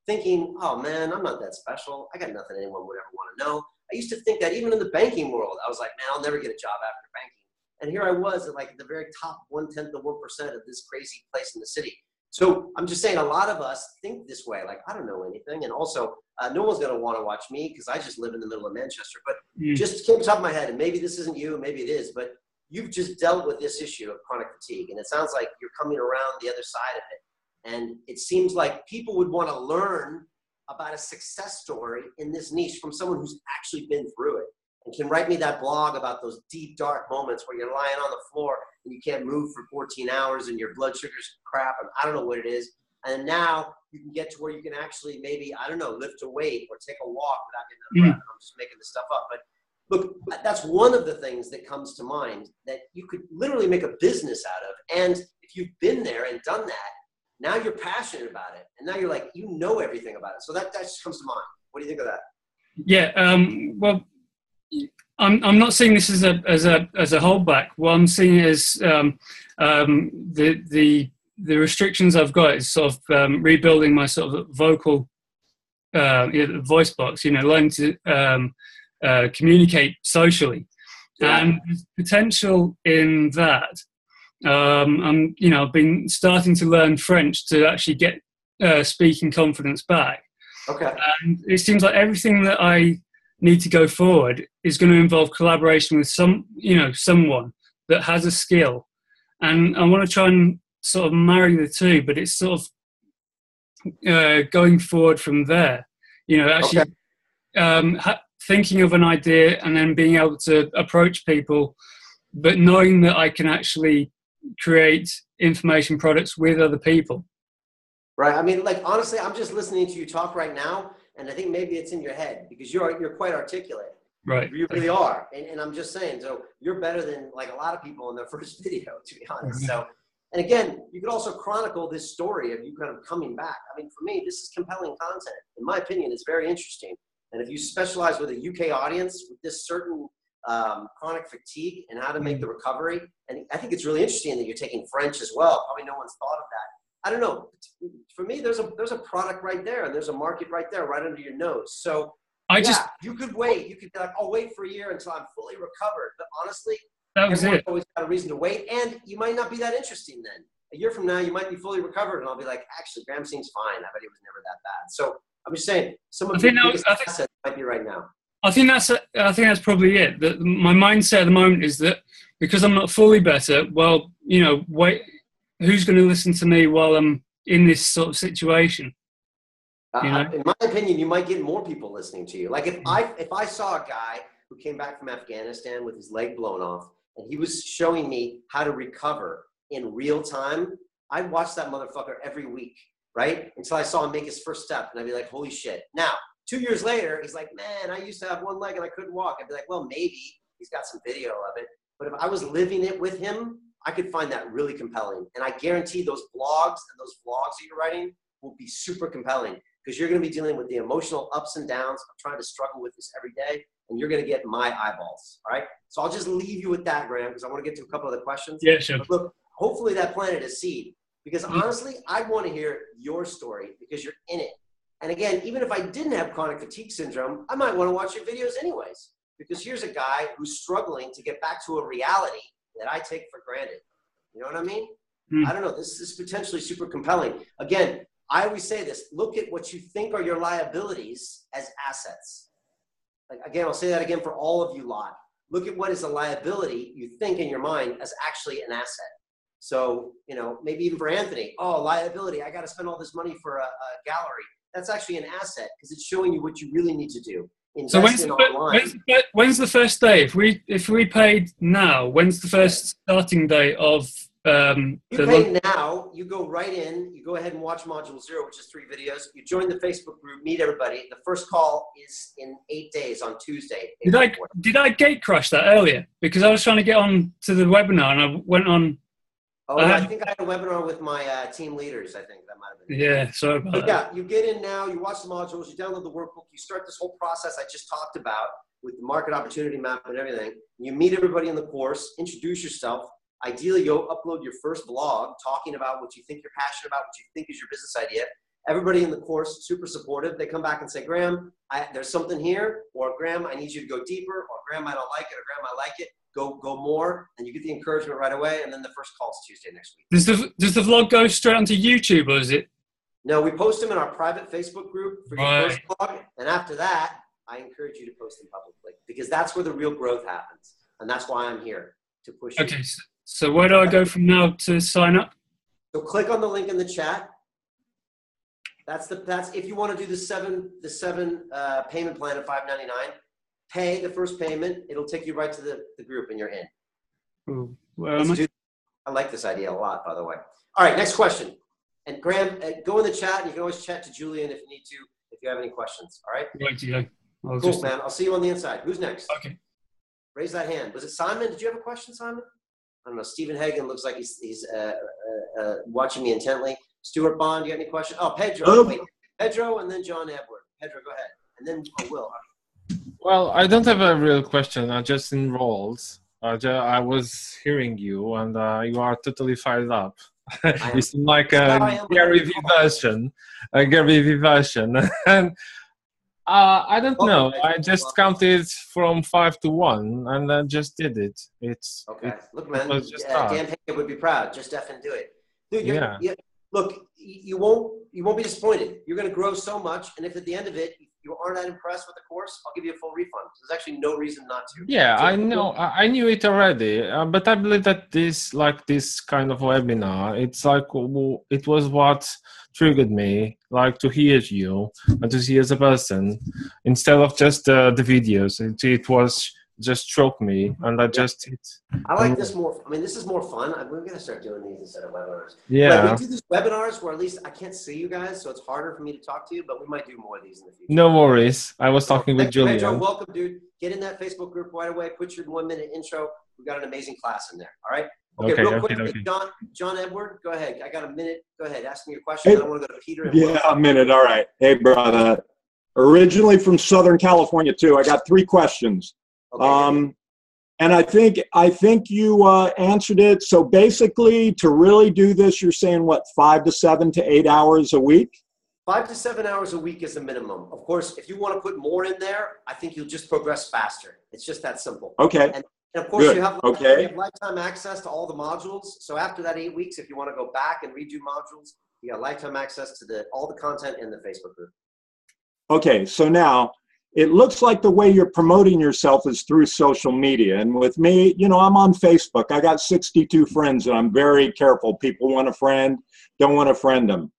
A: thinking, oh man, I'm not that special. I got nothing anyone would ever want to know. I used to think that even in the banking world, I was like, man, I'll never get a job after banking. And here I was at like the very top 1/10 of 1% of this crazy place in the city. So I'm just saying a lot of us think this way, like, I don't know anything. And also, no one's going to want to watch me because I just live in the middle of Manchester. But just came to the top of my head, and maybe this isn't you, maybe it is, but you've just dealt with this issue of chronic fatigue. And it sounds like you're coming around the other side of it. And it seems like people would want to learn about a success story in this niche from someone who's actually been through it and can write me that blog about those deep, dark moments where you're lying on the floor and you can't move for 14 hours and your blood sugar's crap and I don't know what it is. And now you can get to where you can actually maybe, I don't know, lift a weight or take a walk without getting out of breath. I'm just making this stuff up. But look, that's one of the things that comes to mind that you could literally make a business out of. And if you've been there and done that, now you're passionate about it. And now you're like, you know everything about it. So that just comes to mind. What do you think of that?
F: Yeah. Well, I'm not seeing this as a holdback. What I'm seeing is the restrictions I've got is sort of rebuilding my sort of vocal voice box. Learning to communicate socially, and there's potential in that. I've been starting to learn French to actually get speaking confidence back.
A: Okay.
F: And it seems like everything that I need to go forward is going to involve collaboration with someone that has a skill, and I want to try and sort of marry the two. But it's sort of going forward from there. Actually thinking of an idea and then being able to approach people, but knowing that I can actually create information products with other people.
A: Right. I mean, like, honestly, I'm just listening to you talk right now, and I think maybe it's in your head because you're quite articulate.
F: Right.
A: You really are. And I'm just saying, so you're better than like a lot of people in their first video, to be honest. So, and again, you could also chronicle this story of you kind of coming back. I mean, for me, this is compelling content. In my opinion, it's very interesting. And if you specialize with a UK audience with this certain chronic fatigue and how to make the recovery, and I think it's really interesting that you're taking French as well. Probably no one's thought of that. I don't know. For me, there's a product right there, and there's a market right there, right under your nose. So you could wait. You could be like, I'll wait for a year until I'm fully recovered. But honestly, everyone's always got a reason to wait, and you might not be that interesting then. A year from now, you might be fully recovered, and I'll be like, actually, Graham seems fine. I bet he was never that bad. So I'm just saying, some of the biggest assets might be right now. I think
F: that's probably it. That my mindset at the moment is that because I'm not fully better, well, wait, who's going to listen to me while I'm in this sort of situation?
A: In my opinion, you might get more people listening to you. Like if I saw a guy who came back from Afghanistan with his leg blown off, and he was showing me how to recover in real time, I'd watch that motherfucker every week, right? Until I saw him make his first step, and I'd be like, holy shit. Now, 2 years later, he's like, man, I used to have one leg and I couldn't walk. I'd be like, well, maybe he's got some video of it. But if I was living it with him, I could find that really compelling. And I guarantee those blogs and those vlogs that you're writing will be super compelling because you're going to be dealing with the emotional ups and downs of trying to struggle with this every day. And you're going to get my eyeballs. All right. So I'll just leave you with that, Graham, because I want to get to a couple other questions.
F: Yeah, sure.
A: But look, hopefully that planted a seed because honestly, I want to hear your story because you're in it. And again, even if I didn't have chronic fatigue syndrome, I might want to watch your videos anyways, because here's a guy who's struggling to get back to a reality that I take for granted. You know what I mean? I don't know. This is potentially super compelling. Again, I always say this, look at what you think are your liabilities as assets. Like, again, I'll say that again for all of you lot. Look at what is a liability you think in your mind as actually an asset. So, maybe even for Anthony, liability, I got to spend all this money for a gallery. That's actually an asset because it's showing you what you really need to do.
F: So when's the first day? If we paid now, when's the first starting day of
A: you pay now, you go right in, you go ahead and watch Module 0, which is 3 videos. You join the Facebook group, meet everybody. The first call is in 8 days on Tuesday.
F: Did I gate crash that earlier? Because I was trying to get on to the webinar and I went on.
A: I think I had a webinar with my team leaders, I think. That might have been.
F: Yeah, sorry about that.
A: Yeah, you get in now, you watch the modules, you download the workbook, you start this whole process I just talked about with the market opportunity map and everything. You meet everybody in the course, introduce yourself. Ideally, you'll upload your first blog talking about what you think you're passionate about, what you think is your business idea. Everybody in the course, super supportive. They come back and say, Graham, there's something here, or Graham, I need you to go deeper, or Graham, I don't like it, or Graham, I like it. Go more, and you get the encouragement right away, and then the first call is Tuesday next week.
F: Does the vlog go straight onto YouTube, or is it?
A: No, we post them in our private Facebook group for your first blog, and after that, I encourage you to post them publicly, because that's where the real growth happens, and that's why I'm here, to push you.
F: Okay, so where do I go from now to sign up?
A: So click on the link in the chat. That's if you want to do the seven payment plan of $5.99. Pay the first payment. It'll take you right to the group, and you're in.
F: Ooh, where am I?
A: I like this idea a lot, by the way. All right, next question. And Graham, go in the chat, and you can always chat to Julian if you need to, if you have any questions. All right?
F: Right, yeah.
A: Cool, man. I'll see you on the inside. Who's next?
F: Okay.
A: Raise that hand. Was it Simon? Did you have a question, Simon? I don't know. Stephen Hagen looks like he's watching me intently. Stuart Bond, you got any questions? Oh, Pedro. Wait. Pedro, and then John Edward. Pedro, go ahead. And then Will.
G: Well, I don't have a real question. I just enrolled. I was hearing you, and you are totally fired up. You seem like a Gary Vee version. And I don't know. I just counted from 5 to 1, and I just did it.
A: Okay. Look, man. Dan Hagen would be proud. Just effing do it, dude. Look, you won't be disappointed. You're going to grow so much, and if at the end of it you aren't that impressed with the course, I'll give you a full refund. There's actually no reason not to.
G: Yeah, I know. I knew it already, but I believe that this kind of webinar, it's like it was what triggered me, like to hear you and to see you as a person instead of just the videos. It was just struck me, and I just
A: I like this more. I mean, this is more fun. We're gonna start doing these instead of webinars.
G: Yeah,
A: like we do these webinars where at least I can't see you guys, so it's harder for me to talk to you. But we might do more of these in the future.
G: No worries. I was talking with Julian.
A: Pedro, welcome, dude. Get in that Facebook group right away. Put your 1-minute intro. We got an amazing class in there. All right. Okay, real quick, John Edward, go ahead. I got a minute. Go ahead. Ask me your question.
H: Hey,
A: I want to go to Peter.
H: A minute. All right. Hey, brother. Originally from Southern California too. I got 3 questions. Okay. And I think you answered it. So basically, to really do this, you're saying what, 5 to 7 to 8 hours a week?
A: 5 to 7 hours a week is the minimum. Of course, if you want to put more in there, I think you'll just progress faster. It's just that simple.
H: Okay.
A: And of course, you have lifetime access to all the modules. So after that 8 weeks, if you want to go back and redo modules, you got lifetime access to all the content in the Facebook group.
H: Okay, so now it looks like the way you're promoting yourself is through social media. And with me, I'm on Facebook. I got 62 friends, and I'm very careful. People want a friend, don't want to friend them.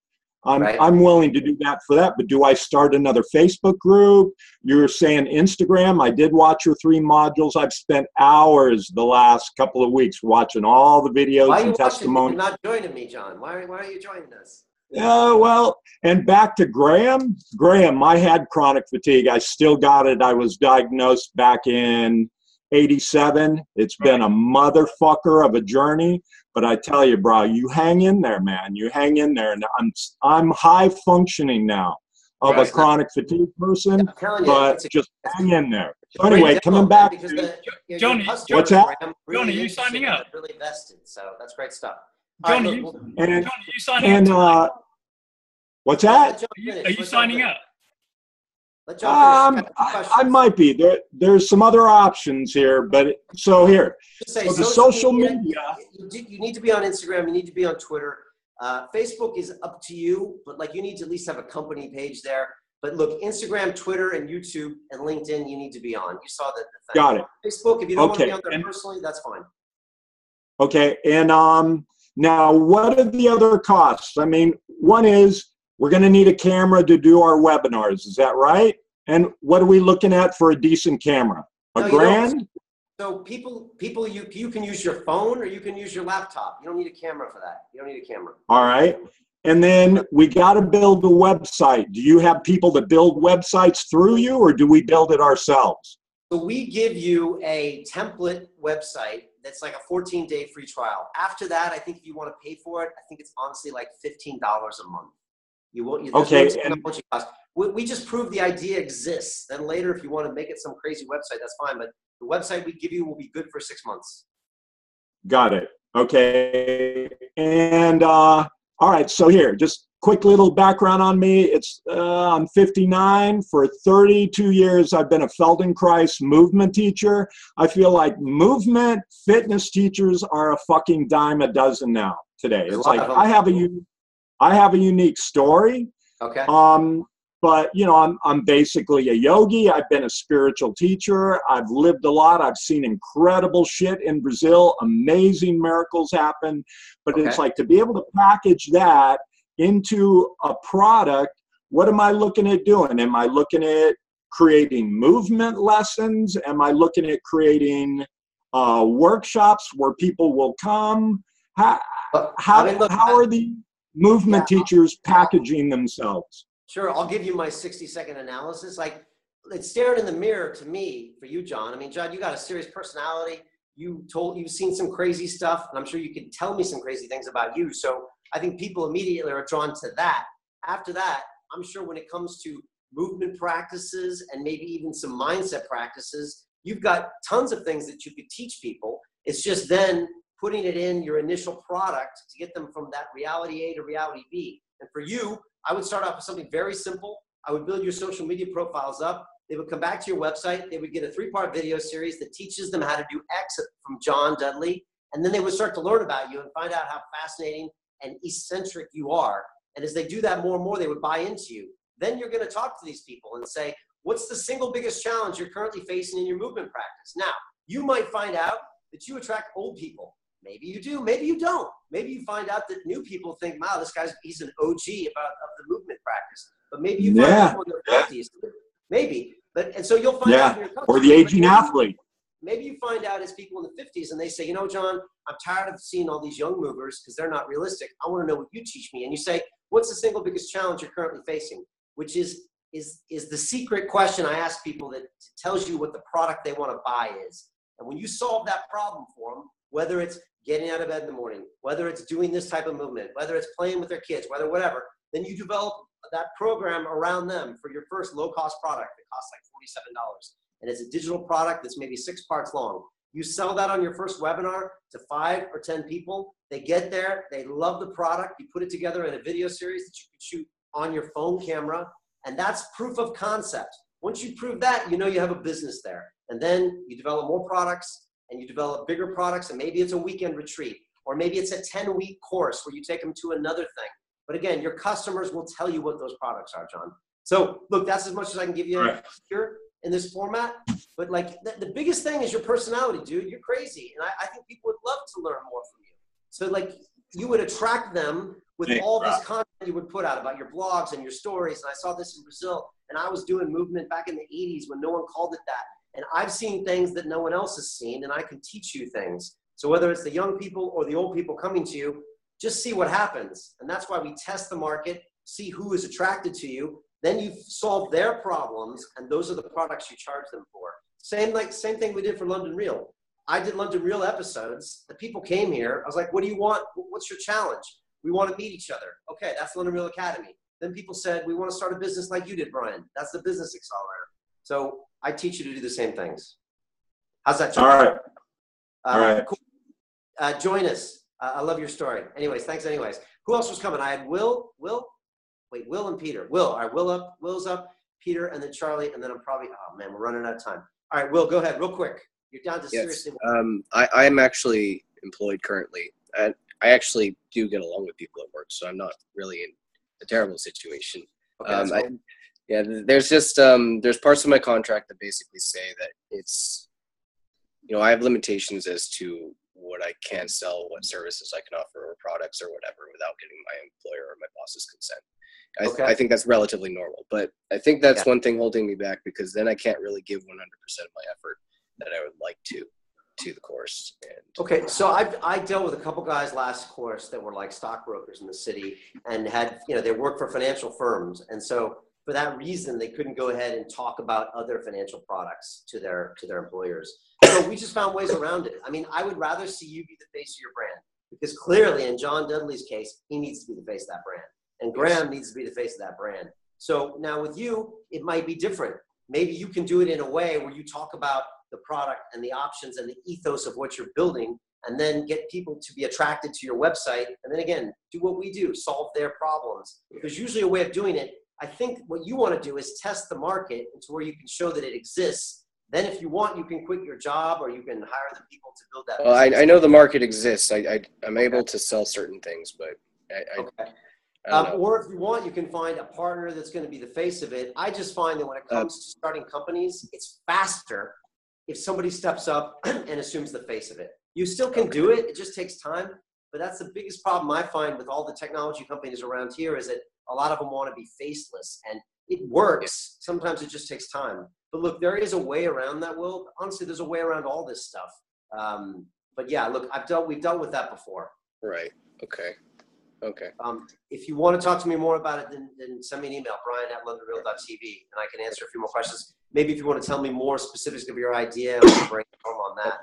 H: I'm willing to do that for that, but do I start another Facebook group? You're saying Instagram. I did watch your 3 modules. I've spent hours the last couple of weeks watching all the videos and testimonials.
A: You're not joining me, John. Why are you joining us?
H: Well, and back to Graham. Graham, I had chronic fatigue. I still got it. I was diagnosed back in 87. It's been a motherfucker of a journey, but I tell you, bro, you hang in there, man. You hang in there, and I'm high functioning now of a chronic fatigue person, but just hang in there. So anyway, coming back to
F: Johnny,
H: what's that?
F: Johnny, you signing up?
A: Really vested, so that's great stuff.
F: Johnny, you signing up?
H: What's that?
F: Are you signing up?
H: I might be. There's some other options here, but so here. So the social media.
A: You need to be on Instagram. You need to be on Twitter. Facebook is up to you, but you need to at least have a company page there. But look, Instagram, Twitter, and YouTube, and LinkedIn, you need to be on. You saw the thing.
H: Got it.
A: Facebook, if you don't want to be on there personally, that's fine.
H: Okay, and now what are the other costs? I mean, one is we're going to need a camera to do our webinars. Is that right? And what are we looking at for a decent camera? $1,000?
A: So people, you can use your phone or you can use your laptop. You don't need a camera for that. You don't need a camera.
H: All right. And then we got to build a website. Do you have people that build websites through you, or do we build it ourselves?
A: So we give you a template website that's like a 14-day free trial. After that, I think if you want to pay for it, I think it's honestly like $15 a month. You won't.
H: Okay.
A: We just prove the idea exists. Then later, if you want to make it some crazy website, that's fine. But the website we give you will be good for 6 months.
H: Got it. Okay. And all right, so here, just quick little background on me. I'm 59. For 32 years, I've been a Feldenkrais movement teacher. I feel like movement fitness teachers are a fucking dime a dozen now today. It's like I have a unique story.
A: Okay.
H: But you know, I'm basically a yogi. I've been a spiritual teacher. I've lived a lot. I've seen incredible shit in Brazil. Amazing miracles happen. But it's like to be able to package that into a product. What am I looking at doing? Am I looking at creating movement lessons? Am I looking at creating workshops where people will come? How are the movement teachers packaging themselves?
A: Sure, I'll give you my 60-second analysis. Like, it's staring in the mirror to me for you, John. I mean, John, you got a serious personality. You've seen some crazy stuff, and I'm sure you can tell me some crazy things about you. So I think people immediately are drawn to that. After that, I'm sure when it comes to movement practices and maybe even some mindset practices, you've got tons of things that you could teach people. It's just then putting it in your initial product to get them from that reality A to reality B. And for you, I would start off with something very simple. I would build your social media profiles up. They would come back to your website. They would get a 3-part video series that teaches them how to do X from John Dudley. And then they would start to learn about you and find out how fascinating and eccentric you are. And as they do that more and more, they would buy into you. Then you're going to talk to these people and say, what's the single biggest challenge you're currently facing in your movement practice? Now, you might find out that you attract old people. Maybe you do, maybe you don't. Maybe you find out that new people think, wow, he's an OG of the movement practice. But maybe you find out in their 50s. Maybe. And so you'll find out from your customers.
H: Or the aging athlete.
A: Maybe you find out as people in the 50s and they say, you know, John, I'm tired of seeing all these young movers because they're not realistic. I want to know what you teach me. And you say, what's the single biggest challenge you're currently facing? Which is the secret question I ask people that tells you what the product they want to buy is. And when you solve that problem for them, whether it's getting out of bed in the morning, whether it's doing this type of movement, whether it's playing with their kids, whatever, then you develop that program around them for your first low-cost product that costs like $47. And it's a digital product that's maybe 6 parts long. You sell that on your first webinar to 5 or 10 people. They get there. They love the product. You put it together in a video series that you can shoot on your phone camera. And that's proof of concept. Once you prove that, you know you have a business there. And then you develop more products and you develop bigger products. And maybe it's a weekend retreat, or maybe it's a 10-week course where you take them to another thing. But again, your customers will tell you what those products are, John. So look, that's as much as I can give you here in this format. But like the biggest thing is your personality, dude. You're crazy. And I think people would love to learn more from you. So like you would attract them with all this content you would put out about your blogs and your stories. And I saw this in Brazil, and I was doing movement back in the 80s when no one called it that. And I've seen things that no one else has seen, and I can teach you things. So whether it's the young people or the old people coming to you, just see what happens. And that's why we test the market, see who is attracted to you. Then you solve their problems, and those are the products you charge them for. Same thing we did for London Real. I did London Real episodes. The people came here. I was like, what do you want? What's your challenge? We want to meet each other. Okay, that's London Real Academy. Then people said, we want to start a business like you did, Brian. That's the Business Accelerator. So I teach you to do the same things. How's that?
H: All right. All right.
A: Cool. Join us. I love your story. Anyways, thanks anyways. Who else was coming? I had Will and Peter. Will, all right, Will's up, Peter, and then Charlie, and then I'm probably, oh man, we're running out of time. All right, Will, go ahead, real quick. You're down to seriously.
I: I am actually employed currently. I actually do get along with people at work, so I'm not really in a terrible situation. Okay, there's just, there's parts of my contract that basically say that it's, I have limitations as to what I can sell, what services I can offer, or products or whatever without getting my employer or my boss's consent. I think that's relatively normal, but I think that's one thing holding me back, because then I can't really give 100% of my effort that I would like to the course.
A: Okay, so I dealt with a couple guys last course that were like stockbrokers in the city and had, they worked for financial firms. And so for that reason, they couldn't go ahead and talk about other financial products to their employers. So we just found ways around it. I mean, I would rather see you be the face of your brand, because clearly in John Dudley's case, he needs to be the face of that brand. And Graham needs to be the face of that brand. So now with you, it might be different. Maybe you can do it in a way where you talk about the product and the options and the ethos of what you're building, and then get people to be attracted to your website. And then again, do what we do, solve their problems. There's usually a way of doing it. I think what you want to do is test the market into where you can show that it exists. Then if you want, you can quit your job or you can hire the people to build that.
I: Well, I know the market exists. I'm able to sell certain things, but
A: okay.
I: I don't know.
A: Or if you want, you can find a partner that's going to be the face of it. I just find that when it comes to starting companies, it's faster if somebody steps up and assumes the face of it. You still can do it. It just takes time. But that's the biggest problem I find with all the technology companies around here is that a lot of them want to be faceless. And it works. Sometimes it just takes time. But look, there is a way around that, Will. Honestly, there's a way around all this stuff. But yeah, look, we've dealt with that before.
I: Right. Okay.
A: If you want to talk to me more about it, then send me an email, brian@londonreal.tv, and I can answer a few more questions. Maybe if you want to tell me more specifics of your idea, I can brainstorm on that.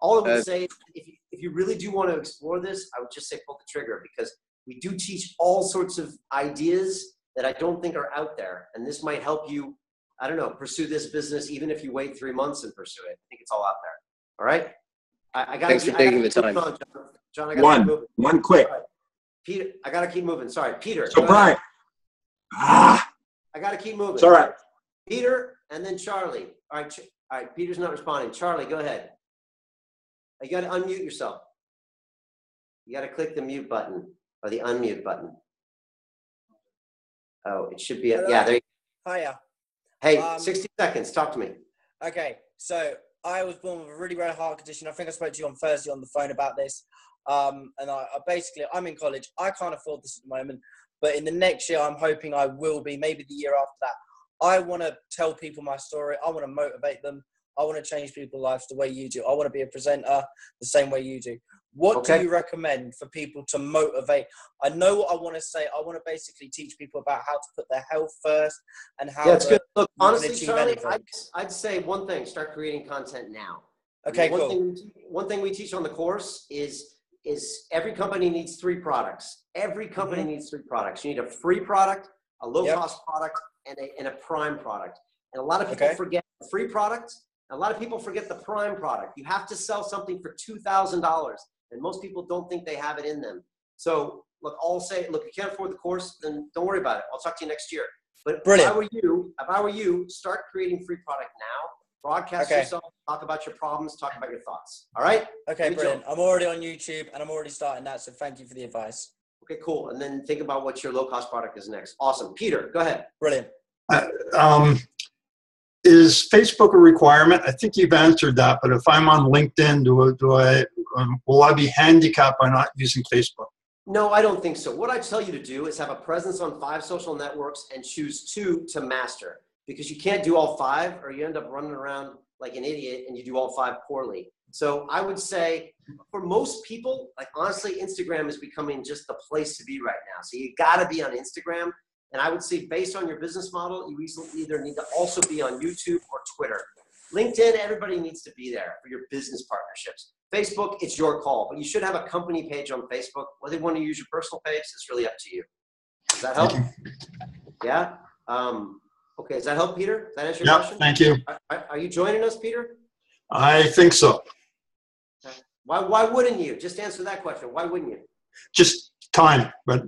A: All I would say, if you really do want to explore this, I would just say pull the trigger, because we do teach all sorts of ideas that I don't think are out there. And this might help you, I don't know, pursue this business, even if you wait 3 months and pursue it. I think it's all out there. All right?
I: Thanks for taking the time.
A: John, I got to keep moving.
H: One quick.
A: Right. Peter, I got to keep moving. Sorry, Peter.
H: So, Brian.
A: I got to keep moving.
H: It's all right.
A: Peter and then Charlie. All right, Peter's not responding. Charlie, go ahead. You got to unmute yourself. You got to click the mute button or the unmute button. Oh, it should be. Yeah, there you go.
J: Hiya.
A: Hey, 60 seconds. Talk to me.
J: Okay, so I was born with a really rare heart condition. I think I spoke to you on Thursday on the phone about this. And I basically, I'm in college. I can't afford this at the moment. But in the next year, I'm hoping I will be, maybe the year after that. I want to tell people my story. I want to motivate them. I want to change people's lives the way you do. I want to be a presenter the same way you do. What do you recommend for people to motivate? I know what I want to say. I want to basically teach people about how to put their health first and how
A: that's
J: to
A: good. Look, honestly,
J: achieve
A: Charlie,
J: anything.
A: I'd say one thing, start creating content now.
J: Okay,
A: One thing we teach on the course is every company needs 3 products. Every company needs 3 products. You need a free product, a low-cost product, and a prime product. And a lot of people forget the free product. A lot of people forget the prime product. You have to sell something for $2,000, and most people don't think they have it in them. So, look, I'll say, look, if you can't afford the course, then don't worry about it. I'll talk to you next year. But if I were you, start creating free product now. Broadcast yourself, talk about your problems, talk about your thoughts. All right?
J: Okay, brilliant. I'm already on YouTube, and I'm already starting that, so thank you for the advice.
A: Okay, cool. And then think about what your low-cost product is next. Awesome. Peter, go ahead.
J: Brilliant.
K: Is Facebook a requirement? I think you've answered that, but if I'm on LinkedIn, will I be handicapped by not using Facebook?
A: No, I don't think so. What I tell you to do is have a presence on 5 social networks and choose 2 to master, because you can't do all 5 or you end up running around like an idiot and you do all 5 poorly. So I would say for most people, like honestly, Instagram is becoming just the place to be right now. So you got to be on Instagram. And I would say based on your business model, you either need to also be on YouTube or Twitter. LinkedIn, everybody needs to be there for your business partnerships. Facebook, it's your call, but you should have a company page on Facebook. Whether you want to use your personal page, it's really up to you. Does that help? Yeah? Okay, does that help, Peter? Does that answer your question?
K: Thank you.
A: Are you joining us, Peter?
K: I think so.
A: Okay. Why wouldn't you? Just answer that question. Why wouldn't you?
K: Just time, but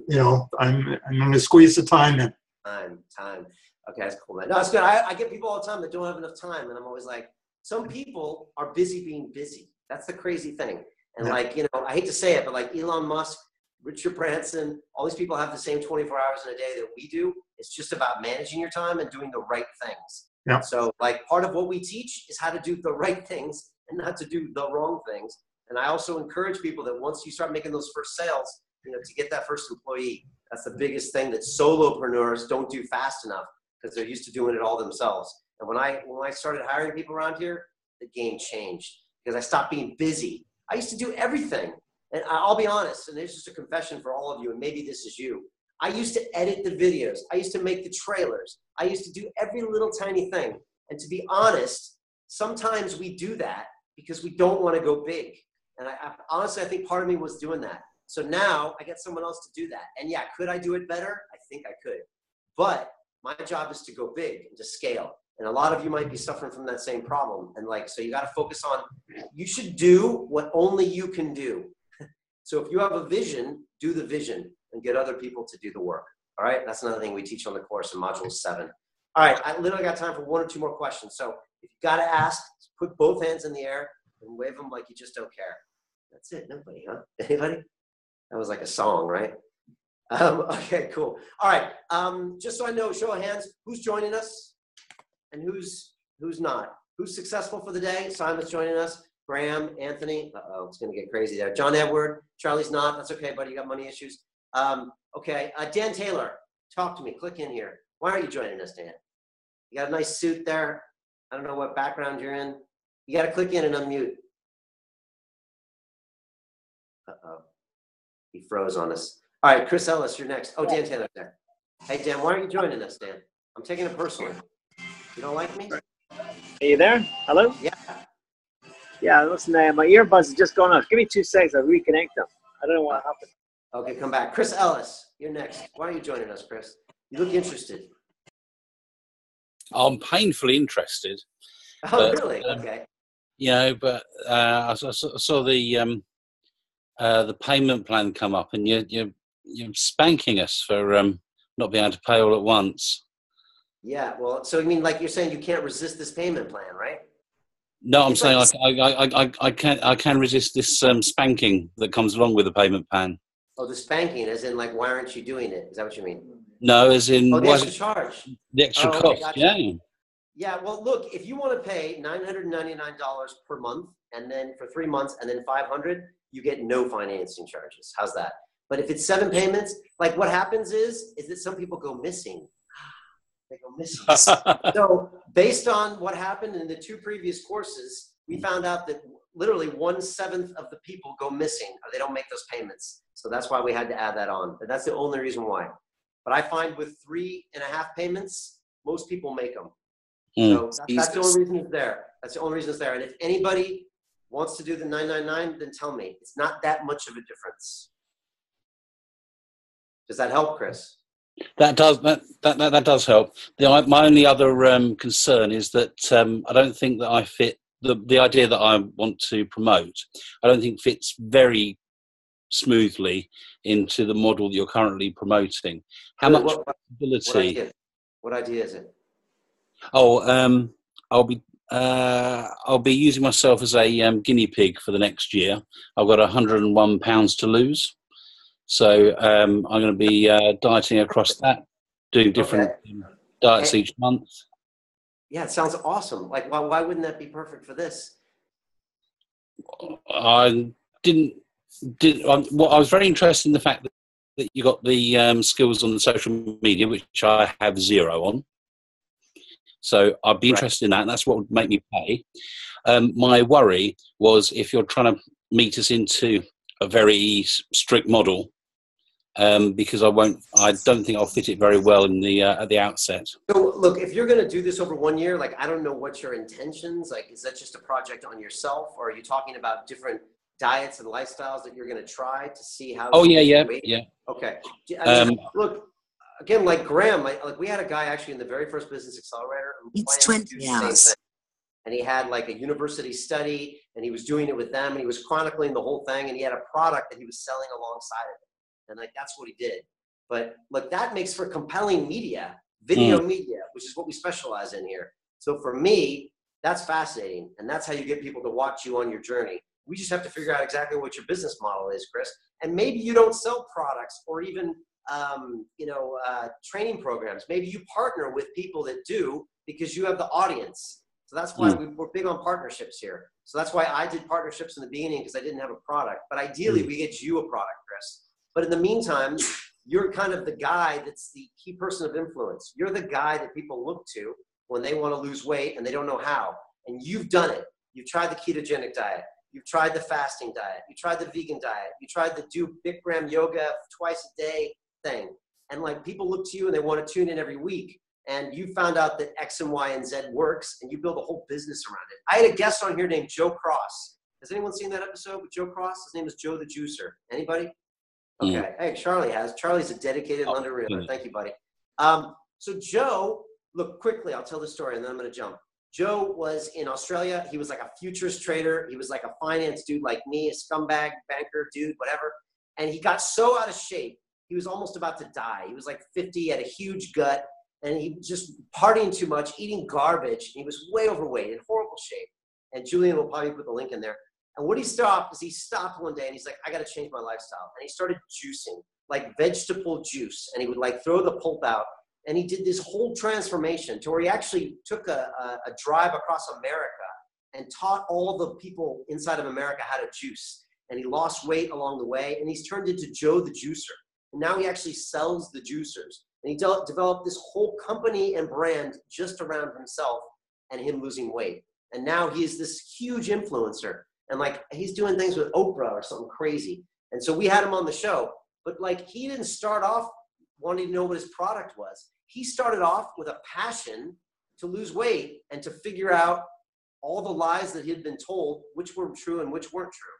K: I'm going to squeeze the time in.
A: Time. Okay, that's cool, man. No, it's good. I get people all the time that don't have enough time, and I'm always like, some people are busy being busy. That's the crazy thing. And I hate to say it, but like Elon Musk, Richard Branson, all these people have the same 24 hours in a day that we do. It's just about managing your time and doing the right things.
K: Yeah.
A: So like part of what we teach is how to do the right things and not to do the wrong things. And I also encourage people that once you start making those first sales, to get that first employee, that's the biggest thing that solopreneurs don't do fast enough because they're used to doing it all themselves. And when I started hiring people around here, the game changed because I stopped being busy. I used to do everything. And I'll be honest, and this is just a confession for all of you, and maybe this is you. I used to edit the videos. I used to make the trailers. I used to do every little tiny thing. And to be honest, sometimes we do that because we don't want to go big. And honestly, I think part of me was doing that. So now I get someone else to do that. And yeah, could I do it better? I think I could. But my job is to go big and to scale. And a lot of you might be suffering from that same problem. And like, so you got to focus on, you should do what only you can do. So if you have a vision, do the vision and get other people to do the work. All right. That's another thing we teach on the course in module 7. All right. I literally got time for 1 or 2 more questions. So if you got to ask, put both hands in the air and wave them like you just don't care. That's it. Nobody, huh? Anybody? That was like a song, right? Okay, cool. All right. Just so I know, show of hands, who's joining us and who's not? Who's successful for the day? Simon's joining us. Graham, Anthony. Uh-oh, it's going to get crazy there. John Edward. Charlie's not. That's okay, buddy. You got money issues. Okay. Dan Taylor, talk to me. Click in here. Why aren't you joining us, Dan? You got a nice suit there. I don't know what background you're in. You got to click in and unmute. Uh-oh. He froze on us. All right, Chris Ellis, you're next. Oh, Dan Taylor's there. Hey, Dan, why aren't you joining us, Dan? I'm taking it personally. You don't like me?
L: Are you there? Hello?
A: Yeah.
L: Yeah, listen, my earbuds have just gone off. Give me 2 seconds. I'll reconnect them. I don't know what happened.
A: Okay, come back. Chris Ellis, you're next. Why are you joining us, Chris? You look interested.
M: I'm painfully interested.
A: Oh, really? Okay.
M: You know, but I saw the payment plan come up, and you're spanking us for not being able to pay all at once.
A: Yeah, well, so you mean like you're saying you can't resist this payment plan, right?
M: No, I'm saying I can resist this spanking that comes along with the payment plan.
A: Oh, the spanking, as in like, why aren't you doing it? Is that what you mean?
M: No, as in
A: the extra charge.
M: The extra cost.
A: Okay, gotcha.
M: Yeah.
A: Yeah. Well, look, if you want to pay $999 per month, and then for 3 months, and then $500, you get no financing charges. How's that? But if it's 7 payments, like what happens is that some people go missing. They go missing. So based on what happened in the 2 previous courses, we found out that literally 1/7 of the people go missing, or they don't make those payments. So that's why we had to add that on. But that's the only reason why. But I find with 3.5 payments, most people make them. So that's the only reason it's there. That's the only reason it's there. And if anybody wants to do the $999, then tell me. It's not that much of a difference. Does that help, Chris?
M: That does help. My only other concern is that I don't think that I fit the idea that I want to promote. I don't think fits very smoothly into the model that you're currently promoting. How much flexibility?
A: What idea is it?
M: Oh, I'll be using myself as a guinea pig for the next year. I've got £101 to lose. So I'm going to be dieting across that, doing different diets each month.
A: Yeah, it sounds awesome. Like, why wouldn't that be perfect for this?
M: I was very interested in the fact that you got the skills on the social media, which I have 0 on. So I'd be interested in that, and that's what would make me pay. My worry was if you're trying to meet us into a very strict model, because I don't think I'll fit it very well in the at the outset.
A: So look, if you're going to do this over 1 year, like, I don't know what your intentions, like, is that just a project on yourself, or are you talking about different diets and lifestyles that you're going to try to see how?
M: Oh, yeah.
A: Okay. I mean, look, again, like Graham, like we had a guy actually in the very first Business Accelerator who planned to do the same thing. And he had like a university study, and he was doing it with them, and he was chronicling the whole thing, and he had a product that he was selling alongside of it. And like, that's what he did. But look, that makes for compelling media, video media, which is what we specialize in here. So for me, that's fascinating. And that's how you get people to watch you on your journey. We just have to figure out exactly what your business model is, Chris. And maybe you don't sell products or even, training programs. Maybe you partner with people that do, because you have the audience. So that's why we're big on partnerships here. So that's why I did partnerships in the beginning, because I didn't have a product. But ideally, we get you a product, Chris. But in the meantime, you're kind of the guy that's the key person of influence. You're the guy that people look to when they want to lose weight and they don't know how. And you've done it. You've tried the ketogenic diet. You've tried the fasting diet. You tried the vegan diet. You tried the do Bikram yoga twice a day thing. And like, people look to you and they want to tune in every week. And you found out that X and Y and Z works, and you build a whole business around it. I had a guest on here named Joe Cross. Has anyone seen that episode with Joe Cross? His name is Joe the Juicer. Anybody? Okay. Hey, Charlie has. Charlie's a dedicated London River. Thank you, buddy. So Joe look, quickly, I'll tell the story and then I'm going to jump. Joe was in Australia. He was like a futures trader. He was like a finance dude like me, a scumbag, banker, dude, whatever. And he got so out of shape, he was almost about to die. He was like 50, had a huge gut, and he was just partying too much, eating garbage. He was way overweight, in horrible shape. And Julian will probably put the link in there. And what he stopped one day and he's like, I got to change my lifestyle. And he started juicing, like vegetable juice. And he would like throw the pulp out. And he did this whole transformation to where he actually took a drive across America and taught all the people inside of America how to juice. And he lost weight along the way. And he's turned into Joe the Juicer. And now he actually sells the juicers. And he developed this whole company and brand just around himself and him losing weight. And now he's this huge influencer. And like, he's doing things with Oprah or something crazy. And so we had him on the show, but like, he didn't start off wanting to know what his product was. He started off with a passion to lose weight and to figure out all the lies that he had been told, which were true and which weren't true.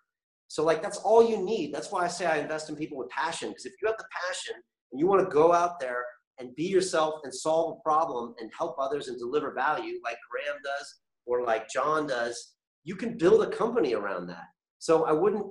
A: So like, that's all you need. That's why I say I invest in people with passion. Because if you have the passion and you want to go out there and be yourself and solve a problem and help others and deliver value like Graham does or like John does, you can build a company around that. So I wouldn't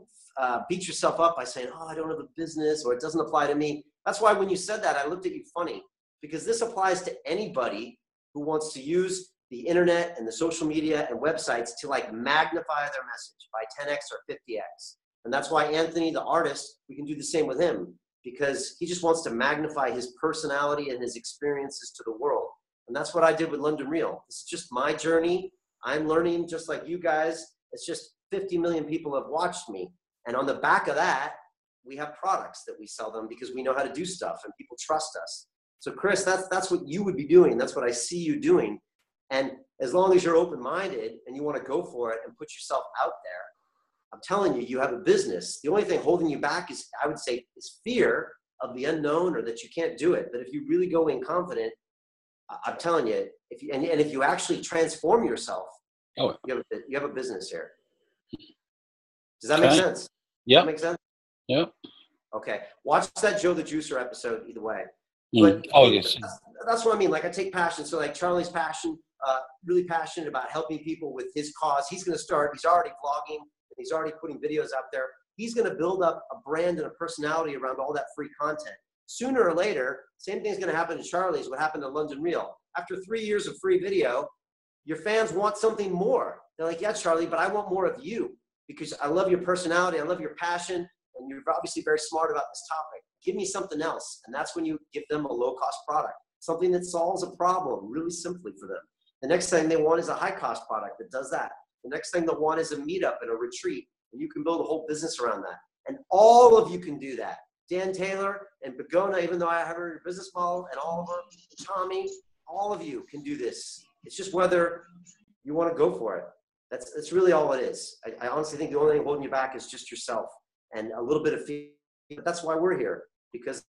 A: beat yourself up by saying, oh, I don't have a business or it doesn't apply to me. That's why when you said that, I looked at you funny, because this applies to anybody who wants to use the internet and the social media and websites to like magnify their message by 10x or 50x. And that's why Anthony, the artist, we can do the same with him, because he just wants to magnify his personality and his experiences to the world. And that's what I did with London Real. This is just my journey. I'm learning just like you guys. It's just 50 million people have watched me. And on the back of that, we have products that we sell them because we know how to do stuff and people trust us. So Chris, that's what you would be doing. That's what I see you doing. And as long as you're open-minded and you want to go for it and put yourself out there, I'm telling you, you have a business. The only thing holding you back is, I would say, is fear of the unknown or that you can't do it. But if you really go in confident, I'm telling you, if you actually transform yourself, you have a business here. Does that make sense?
M: Yeah.
A: Make sense?
M: Yeah.
A: Okay. Watch that Joe the Juicer episode either way.
M: But yes.
A: That's what I mean. Like, I take passion. So like Charlie's passion, really passionate about helping people with his cause. He's going to start, he's already vlogging, and he's already putting videos out there. He's going to build up a brand and a personality around all that free content. Sooner or later, same thing's going to happen to Charlie's, what happened to London Real. After 3 years of free video, your fans want something more. They're like, yeah, Charlie, but I want more of you because I love your personality. I love your passion. And you're obviously very smart about this topic. Give me something else. And that's when you give them a low-cost product, something that solves a problem really simply for them. The next thing they want is a high-cost product that does that. The next thing they'll want is a meetup and a retreat. And you can build a whole business around that. And all of you can do that. Dan Taylor and Begona, even though I have her business model, and Oliver, Tommy, all of you can do this. It's just whether you want to go for it. That's really all it is. I honestly think the only thing holding you back is just yourself and a little bit of fear. But that's why we're here. Because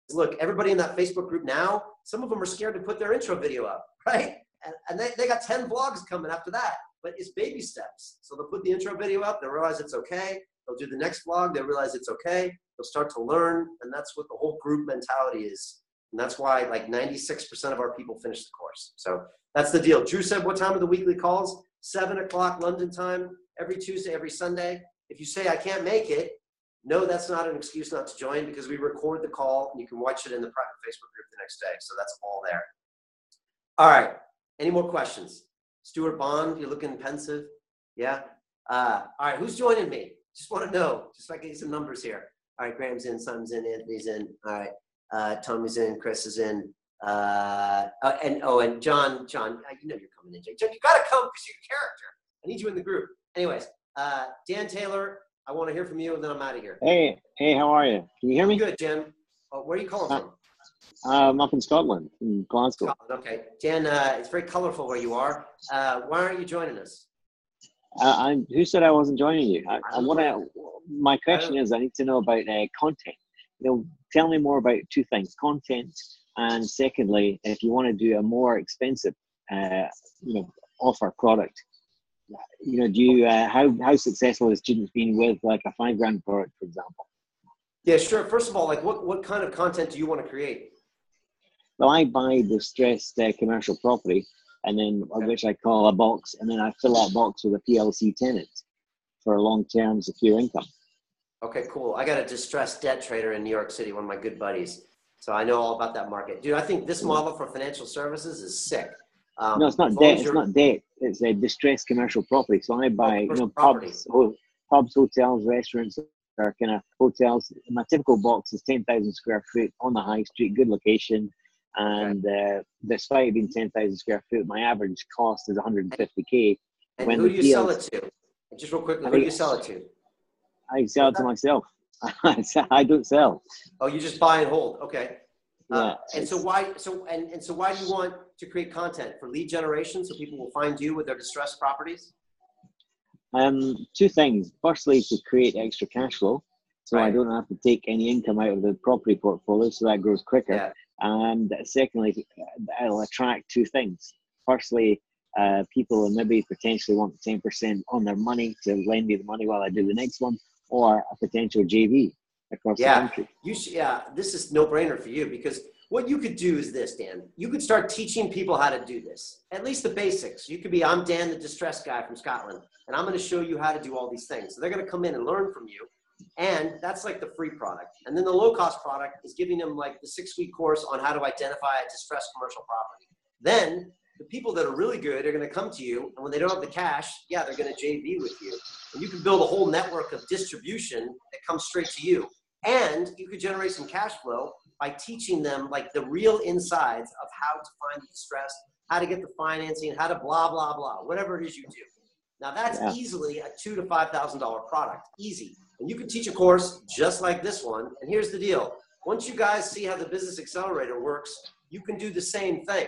A: look, everybody in that Facebook group now, some of them are scared to put their intro video up, right? And they got 10 vlogs coming after that. But it's baby steps. So they'll put the intro video up, they'll realize it's okay. They'll do the next vlog, they'll realize it's okay. They'll start to learn, and that's what the whole group mentality is. And that's why like 96% of our people finish the course. So that's the deal. Drew said, what time are the weekly calls? 7 o'clock London time, every Tuesday, every Sunday. If you say I can't make it, no, that's not an excuse not to join, because we record the call and you can watch it in the private Facebook group the next day. So that's all there. All right. Any more questions? Stuart Bond, you're looking pensive. Yeah. All right. Who's joining me? Just want to know, just so I can get some numbers here. All right. Graham's in, Simon's in, Anthony's in. All right. Tommy's in, Chris is in. And John, you know you're coming in. John, you got to come because you're a character. I need you in the group. Anyways, Dan Taylor, I want to hear from you, and then I'm out of here.
L: Hey, how are you? Can you hear me?
A: Good, Jim. Where are you calling from?
L: I'm up in Scotland, in Glasgow.
A: Scotland, okay. Dan, it's very colorful where you are. Why aren't you joining us?
L: Who said I wasn't joining you? My question is, I need to know about content. Tell me more about two things: content, and secondly, if you want to do a more expensive, offer product. Do you how successful has students been with like a $5,000 product, for example?
A: Yeah, sure. First of all, like what kind of content do you want to create?
L: Well, I buy distressed commercial property, and then which I call a box, and then I fill that box with a PLC tenant for long-term secure income.
A: Okay, cool. I got a distressed debt trader in New York City, one of my good buddies. So I know all about that market. Dude, I think this model for financial services is sick.
L: No, it's not debt. It's not debt. It's a distressed commercial property. So I buy, pubs, hotels, restaurants, or kind of hotels. My typical box is 10,000 square foot on the high street, good location. And despite it being 10,000 square foot, my average cost is 150K.
A: And who do you sell it to? Just real quickly, who do you sell it to?
L: I sell it to myself. I don't sell.
A: Oh, you just buy and hold. Okay.
L: Yeah.
A: And so why? So why do you want to create content for lead generation so people will find you with their distressed properties?
L: Two things. Firstly, to create extra cash flow, so I don't have to take any income out of the property portfolio, so that grows quicker.
A: Yeah.
L: And secondly, I'll attract two things. Firstly, people will maybe potentially want 10% on their money to lend me the money while I do the next one, or a potential JV across the country.
A: This is no brainer for you, because what you could do is this, Dan. You could start teaching people how to do this, at least the basics. You could be, I'm Dan, the distressed guy from Scotland, and I'm going to show you how to do all these things. So they're going to come in and learn from you. And that's like the free product. And then the low cost product is giving them like the 6-week course on how to identify a distressed commercial property. Then the people that are really good are going to come to you, and when they don't have the cash, they're going to JV with you. And you can build a whole network of distribution that comes straight to you. And you could generate some cash flow by teaching them like the real insides of how to find the distress, how to get the financing, how to blah, blah, blah, whatever it is you do. Now that's easily a $2,000 to $5,000 product, easy. And you can teach a course just like this one. And here's the deal. Once you guys see how the Business Accelerator works, you can do the same thing.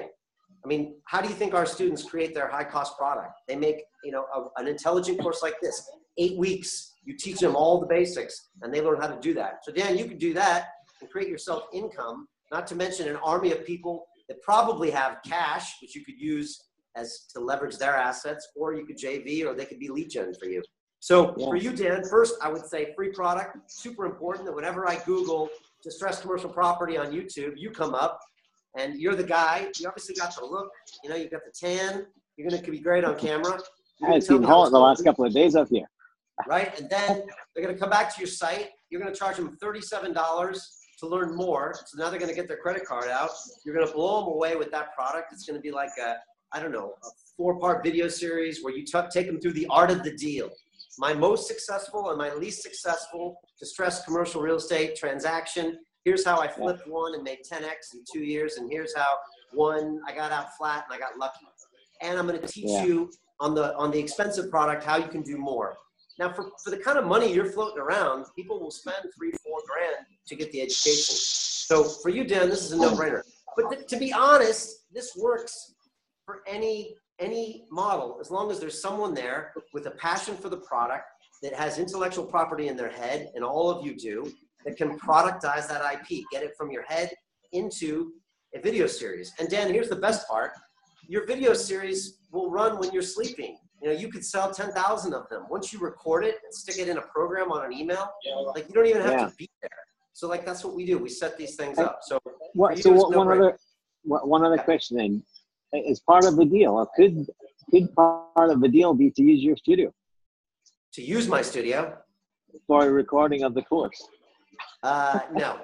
A: I mean, how do you think our students create their high cost product? They make, an intelligent course like this, 8 weeks. You teach them all the basics and they learn how to do that. So Dan, you can do that and create yourself income, not to mention an army of people that probably have cash, which you could use as to leverage their assets, or you could JV, or they could be lead gen for you. So for you, Dan, first, I would say free product, super important that whenever I Google distressed commercial property on YouTube, you come up and you're the guy. You obviously got the look, you've got the tan. You're going to be great on camera.
L: It's been hot the last couple of days up here.
A: Right? And then they're going to come back to your site. You're going to charge them $37 to learn more. So now they're going to get their credit card out. You're going to blow them away with that product. It's going to be like a 4-part video series where you take them through the art of the deal. My most successful and my least successful distressed commercial real estate transaction. Here's how I flipped one and made 10x in 2 years. And here's how one, I got out flat and I got lucky. And I'm going to teach you on the expensive product how you can do more. Now, for the kind of money you're floating around, people will spend $3-4 grand to get the education. So for you, Dan, this is a no-brainer. But to be honest, this works for any model, as long as there's someone there with a passion for the product that has intellectual property in their head, and all of you do, that can productize that IP, get it from your head into a video series. And Dan, here's the best part. Your video series will run when you're sleeping. You could sell 10,000 of them. Once you record it and stick it in a program on an email, like you don't even have to be there. So like that's what we do. We set these things up. So
L: one other question then. Is part of the deal, or could part of the deal be to use your studio?
A: To use my studio?
L: For a recording of the course?
A: No.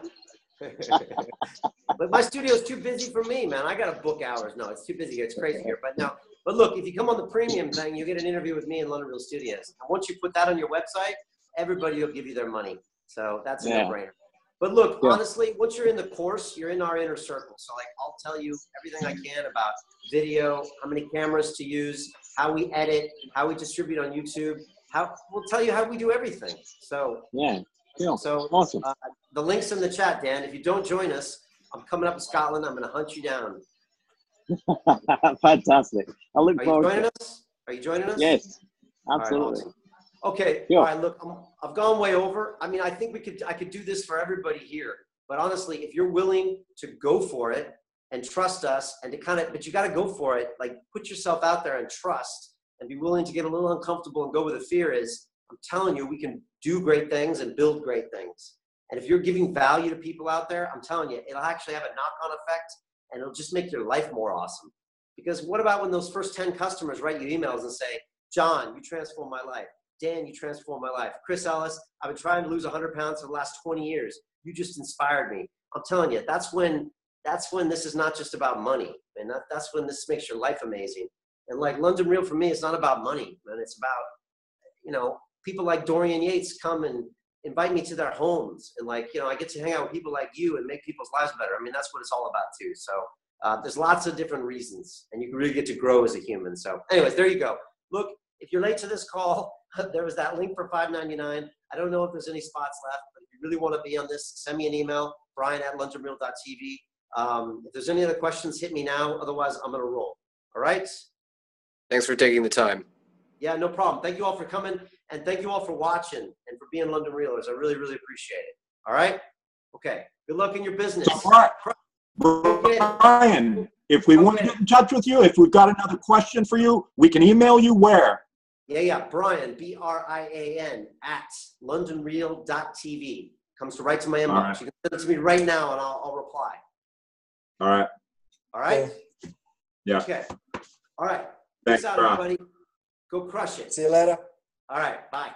A: But my studio is too busy for me, man. I got to book hours. No, it's too busy here. It's crazy here. But no. But look, if you come on the premium thing, you get an interview with me in London Real Studios. And once you put that on your website, everybody will give you their money. So that's a no-brainer. But look, honestly, once you're in the course, you're in our inner circle. So like, I'll tell you everything I can about video, how many cameras to use, how we edit, how we distribute on YouTube. We'll tell you how we do everything. So so
L: awesome.
A: The link's in the chat, Dan. If you don't join us, I'm coming up to Scotland. I'm going to hunt you down.
L: Fantastic. I look forward
A: to it. Are you joining us?
L: Yes, absolutely.
A: All right, awesome. Okay. All right. Look, I've gone way over. I mean, I think I could do this for everybody here. But honestly, if you're willing to go for it and trust us, and but you got to go for it. Like, put yourself out there and trust, and be willing to get a little uncomfortable and go where the fear is. I'm telling you, we can do great things and build great things. And if you're giving value to people out there, I'm telling you, it'll actually have a knock-on effect. and it'll just make your life more awesome. Because what about when those first 10 customers write you emails and say, John, you transformed my life. Dan, you transformed my life. Chris Ellis, I've been trying to lose 100 pounds for the last 20 years. You just inspired me. I'm telling you, that's when this is not just about money. And that's when this makes your life amazing. And like London Real for me, it's not about money, man. It's about, you know, people like Dorian Yates come and invite me to their homes. And like, you know, I get to hang out with people like you and make people's lives better. I mean, that's what it's all about too. So there's lots of different reasons, and you really get to grow as a human. So anyways, there you go. Look, if you're late to this call, there was that link for $5.99. I don't know if there's any spots left, but if you really want to be on this, send me an email, brian@londonreal.tv. If there's any other questions, hit me now. Otherwise, I'm going to roll. All right?
I: Thanks for taking the time.
A: Yeah, no problem. Thank you all for coming, and thank you all for watching and for being London Realers. I really, really appreciate it. All right? Okay. Good luck in your business.
H: Brian, if we want to get in touch with you, if we've got another question for you, we can email you where?
A: Yeah. Brian, BRIAN @londonreal.tv. Comes right to my inbox. Right. You can send it to me right now, and I'll reply.
H: All right.
A: All right?
H: Yeah.
A: Okay. All right.
H: Thanks,
A: Peace out, everybody. Go crush it.
J: See you later.
A: All right. Bye.